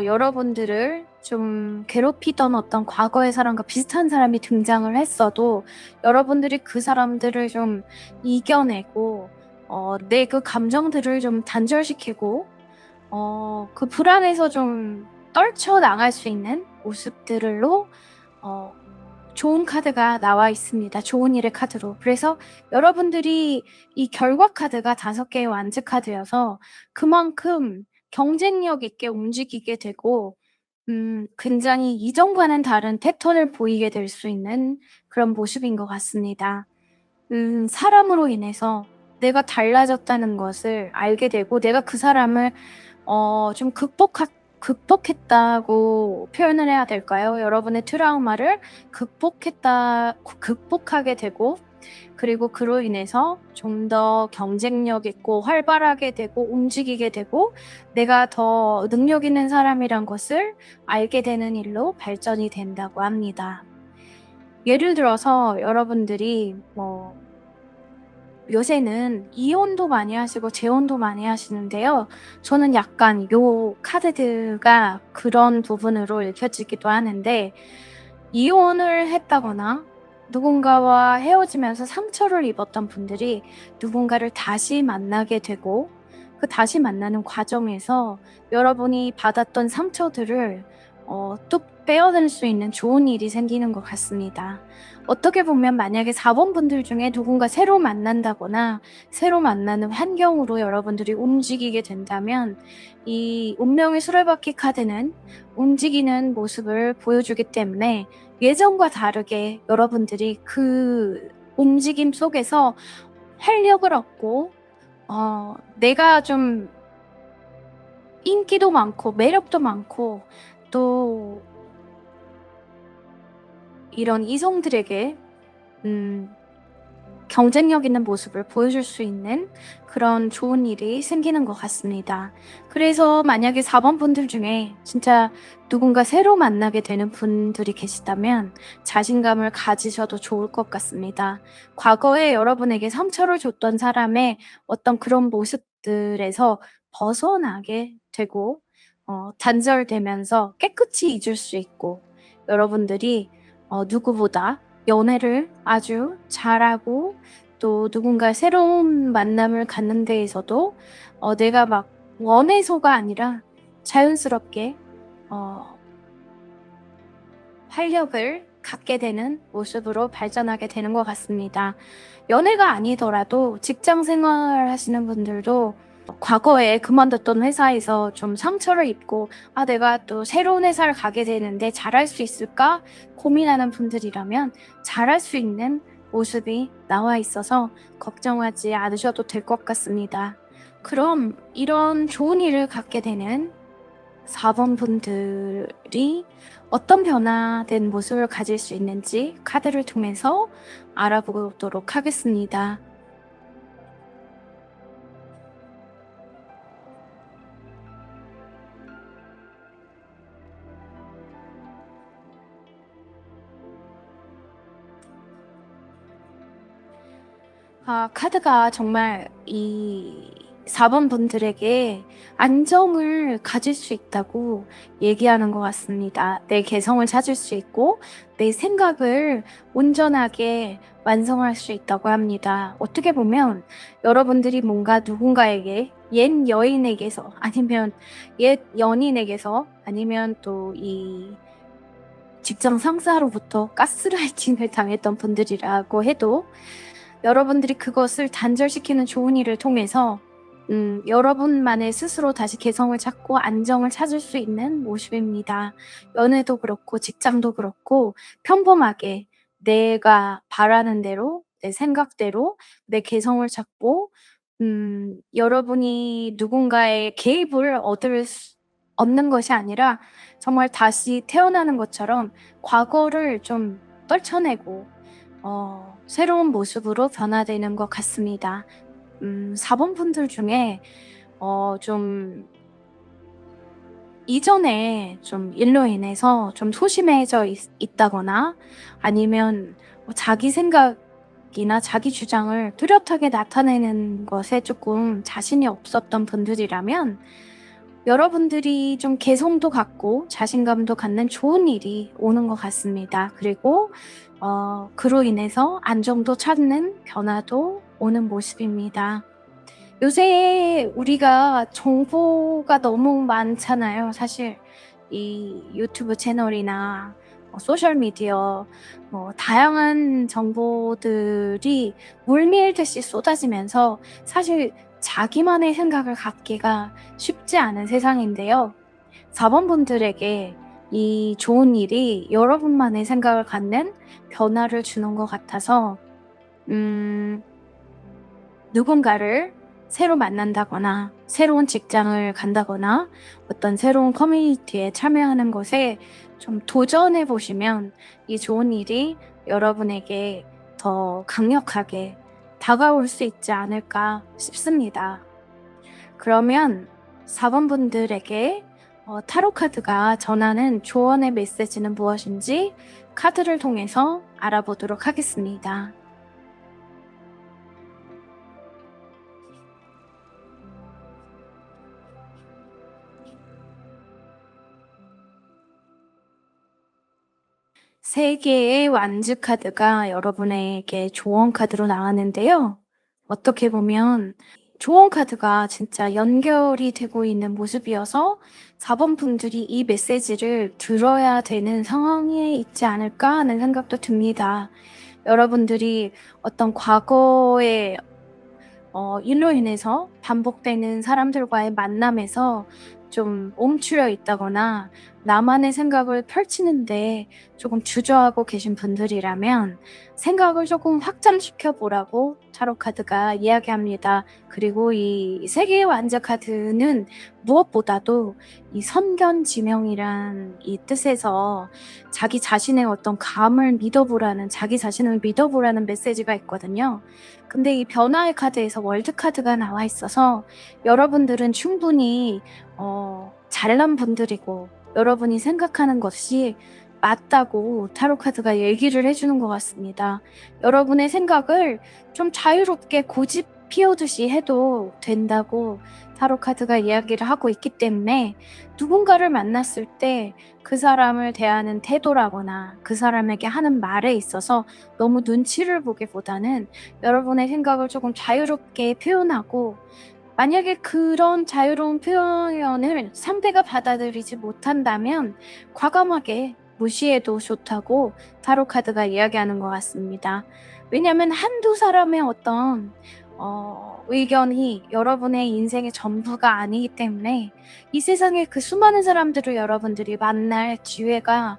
여러분들을 좀 괴롭히던 어떤 과거의 사람과 비슷한 사람이 등장을 했어도, 여러분들이 그 사람들을 좀 이겨내고 내 그 감정들을 좀 단절시키고 그 불안에서 좀 떨쳐나갈 수 있는 모습들로 어 좋은 카드가 나와 있습니다. 좋은 일의 카드로. 그래서 여러분들이 이 결과 카드가 5개의 완즈 카드여서 그만큼 경쟁력 있게 움직이게 되고, 굉장히 이전과는 다른 패턴을 보이게 될 수 있는 그런 모습인 것 같습니다. 사람으로 인해서 내가 달라졌다는 것을 알게 되고, 내가 그 사람을 좀 극복했다고 표현을 해야 될까요? 여러분의 트라우마를 극복하게 되고, 그리고 그로 인해서 좀 더 경쟁력 있고 활발하게 되고 움직이게 되고, 내가 더 능력 있는 사람이란 것을 알게 되는 일로 발전이 된다고 합니다. 예를 들어서 여러분들이 뭐 요새는 이혼도 많이 하시고 재혼도 많이 하시는데요. 저는 약간 요 카드가 그런 부분으로 읽혀지기도 하는데, 이혼을 했다거나 누군가와 헤어지면서 상처를 입었던 분들이 누군가를 다시 만나게 되고, 그 다시 만나는 과정에서 여러분이 받았던 상처들을 뚝 빼어낼 수 있는 좋은 일이 생기는 것 같습니다. 어떻게 보면 만약에 4번 분들 중에 누군가 새로 만난다거나 새로 만나는 환경으로 여러분들이 움직이게 된다면, 이 운명의 수레바퀴 카드는 움직이는 모습을 보여주기 때문에, 예전과 다르게 여러분들이 그 움직임 속에서 활력을 얻고, 내가 좀 인기도 많고 매력도 많고, 또 이런 이성들에게 음 경쟁력 있는 모습을 보여줄 수 있는 그런 좋은 일이 생기는 것 같습니다. 그래서 만약에 4번 분들 중에 진짜 누군가 새로 만나게 되는 분들이 계시다면 자신감을 가지셔도 좋을 것 같습니다. 과거에 여러분에게 상처를 줬던 사람의 어떤 그런 모습들에서 벗어나게 되고 단절되면서 깨끗이 잊을 수 있고 여러분들이 누구보다 연애를 아주 잘하고 또 누군가 새로운 만남을 갖는 데에서도 내가 막 원해서가 아니라 자연스럽게 활력을 갖게 되는 모습으로 발전하게 되는 것 같습니다. 연애가 아니더라도 직장 생활 하시는 분들도 과거에 그만뒀던 회사에서 좀 상처를 입고 내가 또 새로운 회사를 가게 되는데 잘할 수 있을까 고민하는 분들이라면 잘할 수 있는 모습이 나와 있어서 걱정하지 않으셔도 될 것 같습니다. 그럼 이런 좋은 일을 갖게 되는 4번 분들이 어떤 변화된 모습을 가질 수 있는지 카드를 통해서 알아보도록 하겠습니다. 카드가 정말 이 4번 분들에게 안정을 가질 수 있다고 얘기하는 것 같습니다. 내 개성을 찾을 수 있고 내 생각을 온전하게 완성할 수 있다고 합니다. 어떻게 보면 여러분들이 뭔가 누군가에게 옛 여인에게서 아니면 옛 연인에게서 아니면 또 이 직장 상사로부터 가스라이팅을 당했던 분들이라고 해도 여러분들이 그것을 단절시키는 좋은 일을 통해서 여러분만의 스스로 다시 개성을 찾고 안정을 찾을 수 있는 모습입니다. 연애도 그렇고 직장도 그렇고 평범하게 내가 바라는 대로 내 생각대로 내 개성을 찾고 여러분이 누군가의 개입을 얻는 것이 아니라 정말 다시 태어나는 것처럼 과거를 좀 떨쳐내고 새로운 모습으로 변화되는 것 같습니다. 4번 분들 중에 좀 이전에 좀 일로 인해서 좀 소심해져 있다거나 아니면 자기 생각이나 자기 주장을 뚜렷하게 나타내는 것에 조금 자신이 없었던 분들이라면 여러분들이 좀 개성도 갖고 자신감도 갖는 좋은 일이 오는 것 같습니다. 그리고 그로 인해서 안정도 찾는 변화도 오는 모습입니다. 요새 우리가 정보가 너무 많잖아요. 사실 이 유튜브 채널이나 소셜미디어 다양한 정보들이 물밀듯이 쏟아지면서 사실 자기만의 생각을 갖기가 쉽지 않은 세상인데요. 4번 분들에게 이 좋은 일이 여러분만의 생각을 갖는 변화를 주는 것 같아서 누군가를 새로 만난다거나 새로운 직장을 간다거나 어떤 새로운 커뮤니티에 참여하는 것에 좀 도전해 보시면 이 좋은 일이 여러분에게 더 강력하게 다가올 수 있지 않을까 싶습니다. 그러면 4번 분들에게 타로 카드가 전하는 조언의 메시지는 무엇인지 카드를 통해서 알아보도록 하겠습니다. 세 개의 완즈 카드가 여러분에게 조언 카드로 나왔는데요. 어떻게 보면 조언 카드가 진짜 연결이 되고 있는 모습이어서 4번 분들이 이 메시지를 들어야 되는 상황에 있지 않을까 하는 생각도 듭니다. 여러분들이 어떤 과거의 일로 인해서 반복되는 사람들과의 만남에서 좀 멈추려 있다거나 나만의 생각을 펼치는데 조금 주저하고 계신 분들이라면 생각을 조금 확장시켜 보라고 타로 카드가 이야기합니다. 그리고 이 세계의 완자 카드는 무엇보다도 이 선견지명이란 이 뜻에서 자기 자신의 어떤 감을 믿어보라는 자기 자신을 믿어보라는 메시지가 있거든요. 근데 이 변화의 카드에서 월드 카드가 나와 있어서 여러분들은 충분히 잘난 분들이고 여러분이 생각하는 것이 맞다고 타로 카드가 얘기를 해주는 것 같습니다. 여러분의 생각을 좀 자유롭게 피오듯이 해도 된다고 타로 카드가 이야기를 하고 있기 때문에 누군가를 만났을 때 그 사람을 대하는 태도라거나 그 사람에게 하는 말에 있어서 너무 눈치를 보기보다는 여러분의 생각을 조금 자유롭게 표현하고, 만약에 그런 자유로운 표현을 상대가 받아들이지 못한다면 과감하게 무시해도 좋다고 타로 카드가 이야기하는 것 같습니다. 왜냐하면 한두 사람의 어떤 의견이 여러분의 인생의 전부가 아니기 때문에 이 세상에 그 수많은 사람들을 여러분들이 만날 기회가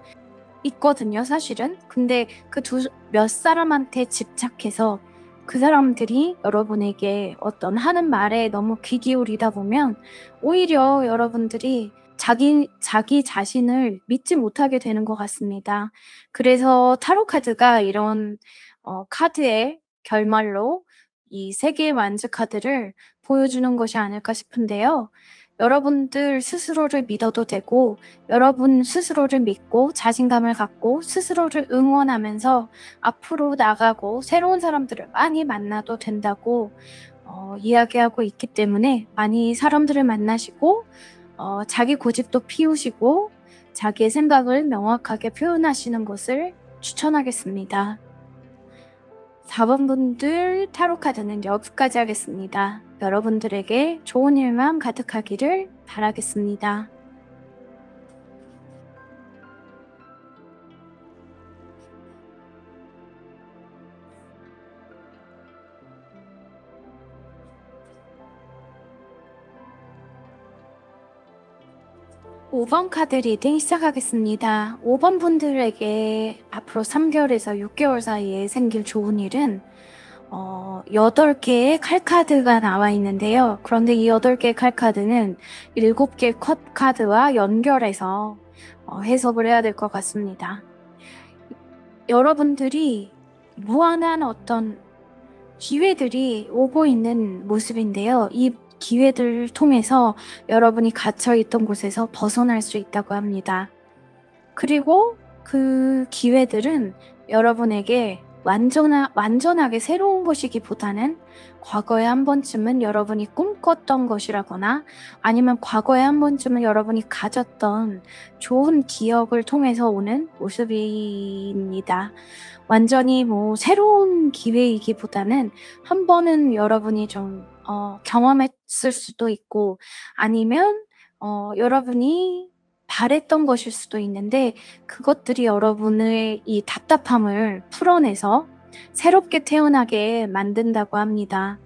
있거든요, 사실은. 근데 그 몇 사람한테 집착해서 그 사람들이 여러분에게 어떤 하는 말에 너무 귀 기울이다 보면 오히려 여러분들이 자기 자신을 믿지 못하게 되는 것 같습니다. 그래서 타로 카드가 이런 카드의 결말로 이 세 개의 완즈 카드를 보여주는 것이 아닐까 싶은데요. 여러분들 스스로를 믿어도 되고, 여러분 스스로를 믿고 자신감을 갖고 스스로를 응원하면서 앞으로 나가고 새로운 사람들을 많이 만나도 된다고 이야기하고 있기 때문에 많이 사람들을 만나시고 자기 고집도 피우시고 자기의 생각을 명확하게 표현하시는 것을 추천하겠습니다. 4번 분들 타로 카드는 여기까지 하겠습니다. 여러분들에게 좋은 일만 가득하기를 바라겠습니다. 5번 카드 리딩 시작하겠습니다. 5번 분들에게 앞으로 3개월에서 6개월 사이에 생길 좋은 일은 8개의 칼카드가 나와 있는데요. 그런데 이 8개의 칼카드는 7개 컷 카드와 연결해서 해석을 해야 될 것 같습니다. 여러분들이 무한한 어떤 기회들이 오고 있는 모습인데요. 이 기회들을 통해서 여러분이 갇혀있던 곳에서 벗어날 수 있다고 합니다. 그리고 그 기회들은 여러분에게 완전하게 새로운 것이기보다는 과거에 한 번쯤은 여러분이 꿈꿨던 것이라거나 아니면 과거에 한 번쯤은 여러분이 가졌던 좋은 기억을 통해서 오는 모습입니다. 완전히 새로운 기회이기보다는 한 번은 여러분이 좀 경험했을 수도 있고 아니면 여러분이 바랬던 것일 수도 있는데 그것들이 여러분의 이 답답함을 풀어내서 새롭게 태어나게 만든다고 합니다.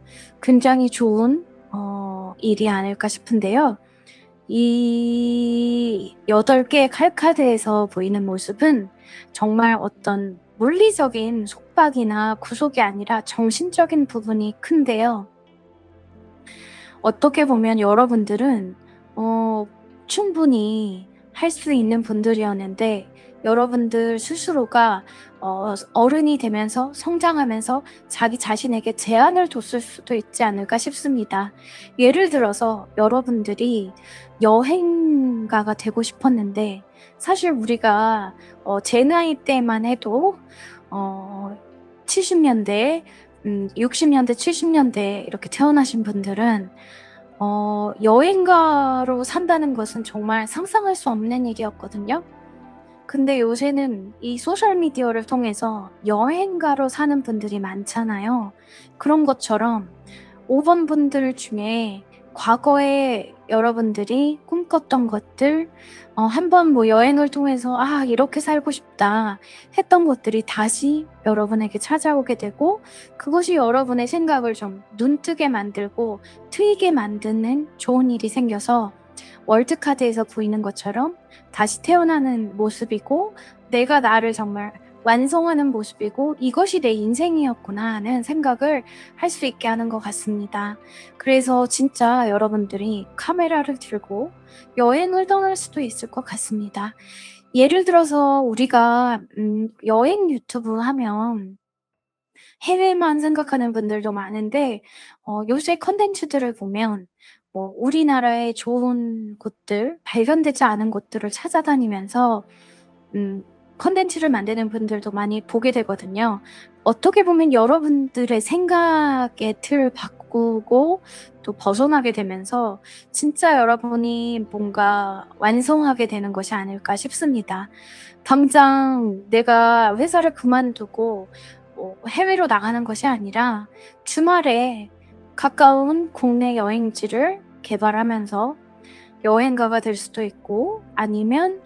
굉장히 좋은 일이 아닐까 싶은데요. 이 8개의 칼카드에서 보이는 모습은 정말 어떤 물리적인 속박이나 구속이 아니라 정신적인 부분이 큰데요. 어떻게 보면 여러분들은 충분히 할 수 있는 분들이었는데 여러분들 스스로가 어른이 되면서 성장하면서 자기 자신에게 제한을 뒀을 수도 있지 않을까 싶습니다. 예를 들어서 여러분들이 여행가가 되고 싶었는데 사실 우리가 제 나이 때만 해도 70년대, 60년대, 70년대 이렇게 태어나신 분들은 여행가로 산다는 것은 정말 상상할 수 없는 일이었거든요. 근데 요새는 이 소셜미디어를 통해서 여행가로 사는 분들이 많잖아요. 그런 것처럼 5번 분들 중에 과거에 여러분들이 꿈꿨던 것들, 한번 여행을 통해서 이렇게 살고 싶다 했던 것들이 다시 여러분에게 찾아오게 되고 그것이 여러분의 생각을 좀 눈뜨게 만들고 트이게 만드는 좋은 일이 생겨서 월드카드에서 보이는 것처럼 다시 태어나는 모습이고 내가 나를 정말 완성하는 모습이고 이것이 내 인생이었구나 하는 생각을 할 수 있게 하는 것 같습니다. 그래서 진짜 여러분들이 카메라를 들고 여행을 떠날 수도 있을 것 같습니다. 예를 들어서 우리가 여행 유튜브 하면 해외만 생각하는 분들도 많은데 요새 컨텐츠들을 보면 우리나라의 좋은 곳들, 발견되지 않은 곳들을 찾아다니면서 컨텐츠를 만드는 분들도 많이 보게 되거든요. 어떻게 보면 여러분들의 생각의 틀을 바꾸고 바꾸고 또 벗어나게 되면서 진짜 여러분이 뭔가 완성하게 되는 것이 아닐까 싶습니다. 당장 내가 회사를 그만두고 해외로 나가는 것이 아니라 주말에 가까운 국내 여행지를 개발하면서 여행가가 될 수도 있고, 아니면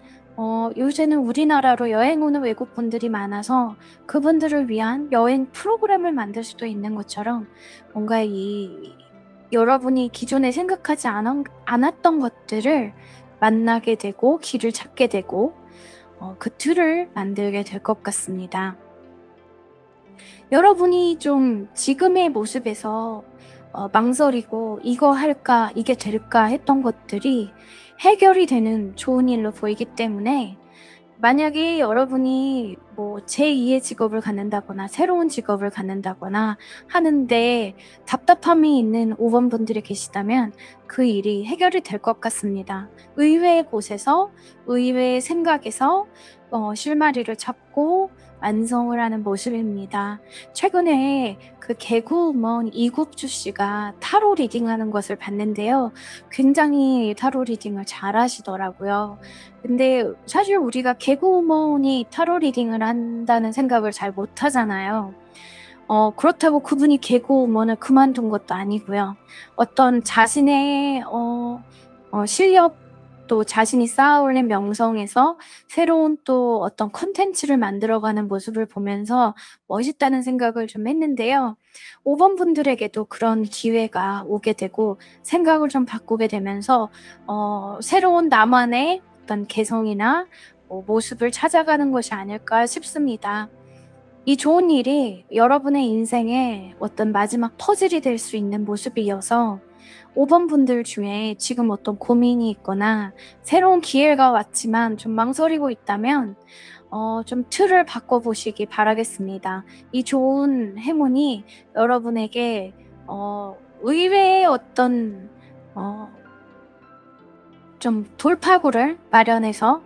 요새는 우리나라로 여행 오는 외국분들이 많아서 그분들을 위한 여행 프로그램을 만들 수도 있는 것처럼, 뭔가 여러분이 기존에 생각하지 않았던 것들을 만나게 되고 길을 찾게 되고 그 틀을 만들게 될 것 같습니다. 여러분이 좀 지금의 모습에서 망설이고 이거 할까, 이게 될까 했던 것들이 해결이 되는 좋은 일로 보이기 때문에, 만약에 여러분이 뭐 제2의 직업을 갖는다거나 새로운 직업을 갖는다거나 하는데 답답함이 있는 5번 분들이 계시다면 그 일이 해결이 될 것 같습니다. 의외의 곳에서, 의외의 생각에서 실마리를 잡고 완성을 하는 모습입니다. 최근에 그 개그우먼 이국주 씨가 타로 리딩하는 것을 봤는데요. 굉장히 타로 리딩을 잘 하시더라고요. 근데 사실 우리가 개그우먼이 타로 리딩을 한다는 생각을 잘 못 하잖아요. 그렇다고 그분이 개그우먼을 그만둔 것도 아니고요. 어떤 자신의 실력, 또 자신이 쌓아올린 명성에서 새로운 또 어떤 컨텐츠를 만들어가는 모습을 보면서 멋있다는 생각을 좀 했는데요. 5번 분들에게도 그런 기회가 오게 되고 생각을 좀 바꾸게 되면서 새로운 나만의 어떤 개성이나 모습을 찾아가는 것이 아닐까 싶습니다. 이 좋은 일이 여러분의 인생의 어떤 마지막 퍼즐이 될 수 있는 모습이어서 5번 분들 중에 지금 어떤 고민이 있거나 새로운 기회가 왔지만 좀 망설이고 있다면 좀 틀을 바꿔보시기 바라겠습니다. 이 좋은 행운이 여러분에게 의외의 어떤 좀 돌파구를 마련해서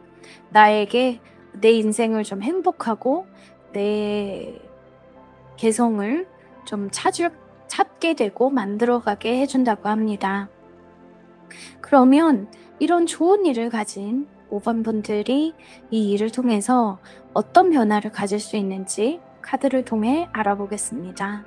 나에게 내 인생을 좀 행복하고 내 개성을 좀 찾게 되고 만들어가게 해준다고 합니다. 그러면 이런 좋은 일을 가진 5번 분들이 이 일을 통해서 어떤 변화를 가질 수 있는지 카드를 통해 알아보겠습니다.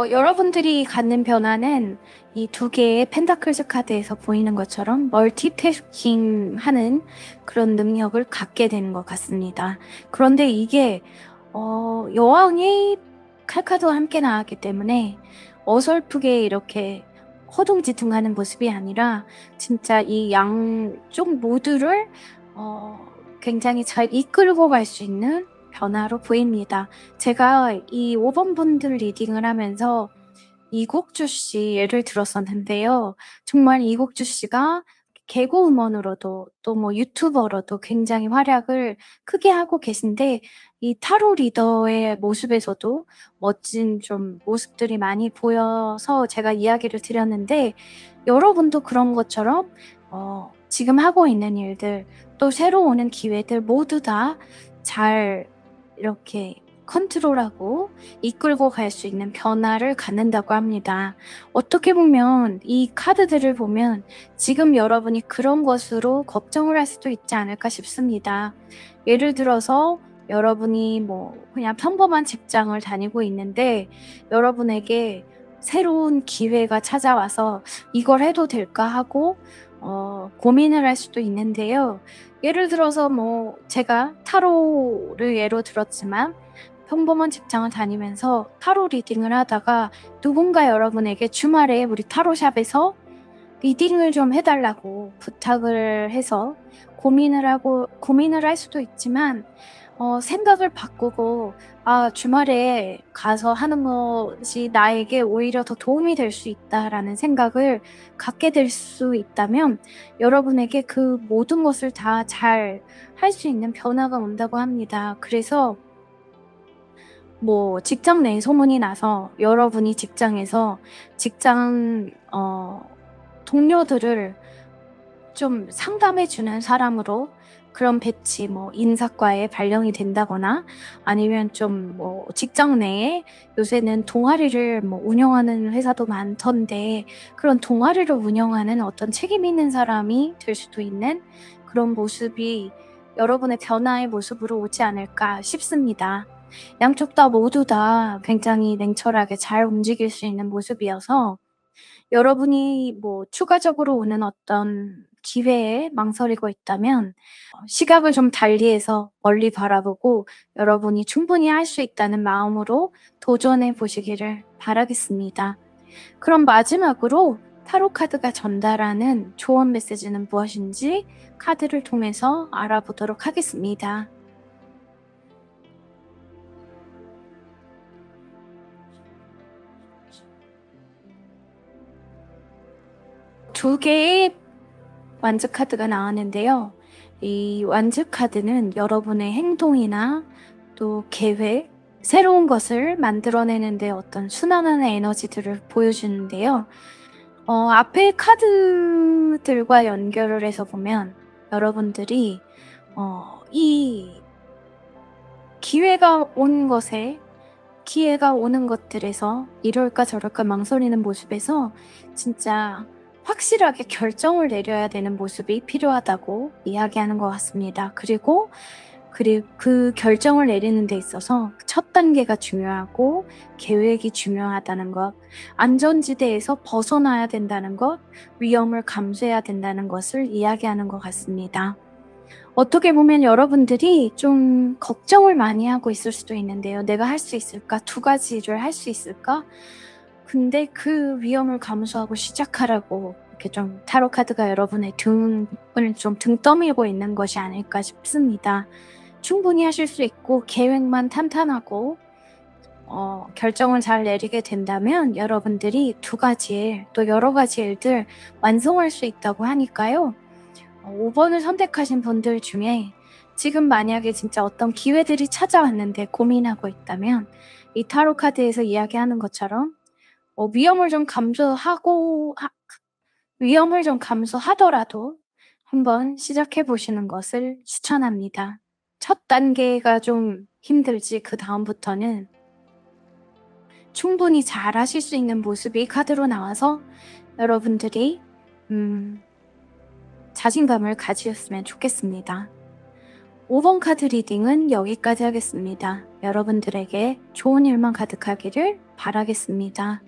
여러분들이 갖는 변화는 이 두 개의 펜타클스 카드에서 보이는 것처럼 멀티태스킹 하는 그런 능력을 갖게 되는 것 같습니다. 그런데 이게 여왕의 칼카드와 함께 나왔기 때문에 어설프게 이렇게 허둥지둥하는 모습이 아니라 진짜 이 양쪽 모두를 굉장히 잘 이끌고 갈 수 있는 변화로 보입니다. 제가 이 5번 분들 리딩을 하면서 이국주 씨 예를 들었었는데요. 정말 이국주 씨가 개그우먼으로도 또 뭐 유튜버로도 굉장히 활약을 크게 하고 계신데, 이 타로 리더의 모습에서도 멋진 좀 모습들이 많이 보여서 제가 이야기를 드렸는데, 여러분도 그런 것처럼 지금 하고 있는 일들, 또 새로 오는 기회들 모두 다 잘 이렇게 컨트롤하고 이끌고 갈 수 있는 변화를 갖는다고 합니다. 어떻게 보면 이 카드들을 보면 지금 여러분이 그런 것으로 걱정을 할 수도 있지 않을까 싶습니다. 예를 들어서 여러분이 뭐 그냥 평범한 직장을 다니고 있는데 여러분에게 새로운 기회가 찾아와서 이걸 해도 될까 하고 고민을 할 수도 있는데요. 예를 들어서 뭐 제가 타로를 예로 들었지만 평범한 직장을 다니면서 타로 리딩을 하다가 누군가 여러분에게 주말에 우리 타로샵에서 리딩을 좀 해달라고 부탁을 해서 고민을 할 수도 있지만 생각을 바꾸고 주말에 가서 하는 것이 나에게 오히려 더 도움이 될 수 있다라는 생각을 갖게 될 수 있다면 여러분에게 그 모든 것을 다 잘 할 수 있는 변화가 온다고 합니다. 그래서 뭐 직장 내에 소문이 나서 여러분이 직장에서 직장 동료들을 좀 상담해 주는 사람으로 그런 배치 뭐 인사과에 발령이 된다거나 아니면 좀 뭐 직장 내에 요새는 동아리를 뭐 운영하는 회사도 많던데 그런 동아리를 운영하는 어떤 책임 있는 사람이 될 수도 있는 그런 모습이 여러분의 변화의 모습으로 오지 않을까 싶습니다. 양쪽 다 모두 다 굉장히 냉철하게 잘 움직일 수 있는 모습이어서 여러분이 뭐 추가적으로 오는 어떤 기회에 망설이고 있다면 시각을 좀 달리해서 멀리 바라보고 여러분이 충분히 할 수 있다는 마음으로 도전해 보시기를 바라겠습니다. 그럼 마지막으로 타로 카드가 전달하는 조언 메시지는 무엇인지 카드를 통해서 알아보도록 하겠습니다. 두 개의 완즈 카드가 나왔는데요. 이 완즈 카드는 여러분의 행동이나 또 계획, 새로운 것을 만들어내는데 어떤 순환하는 에너지들을 보여주는데요. 앞에 카드들과 연결을 해서 보면 여러분들이 이 기회가 온 것에 기회가 오는 것들에서 이럴까 저럴까 망설이는 모습에서 진짜 확실하게 결정을 내려야 되는 모습이 필요하다고 이야기하는 것 같습니다. 그리고 그 결정을 내리는 데 있어서 첫 단계가 중요하고 계획이 중요하다는 것, 안전지대에서 벗어나야 된다는 것, 위험을 감수해야 된다는 것을 이야기하는 것 같습니다. 어떻게 보면 여러분들이 좀 걱정을 많이 하고 있을 수도 있는데요. '내가 할 수 있을까? 두 가지를 할 수 있을까?' 근데 그 위험을 감수하고 시작하라고 이렇게 좀 타로 카드가 여러분의 등을 좀 등 떠밀고 있는 것이 아닐까 싶습니다. 충분히 하실 수 있고 계획만 탄탄하고 결정을 잘 내리게 된다면 여러분들이 두 가지 일 또 여러 가지 일들 완성할 수 있다고 하니까요. 5 번을 선택하신 분들 중에 지금 만약에 진짜 어떤 기회들이 찾아왔는데 고민하고 있다면 이 타로 카드에서 이야기하는 것처럼 위험을 좀 감수하고 위험을 좀 감수하더라도 한번 시작해 보시는 것을 추천합니다. 첫 단계가 좀 힘들지 그다음부터는 충분히 잘하실 수 있는 모습이 카드로 나와서 여러분들이 자신감을 가지셨으면 좋겠습니다. 5번 카드 리딩은 여기까지 하겠습니다. 여러분들에게 좋은 일만 가득하기를 바라겠습니다.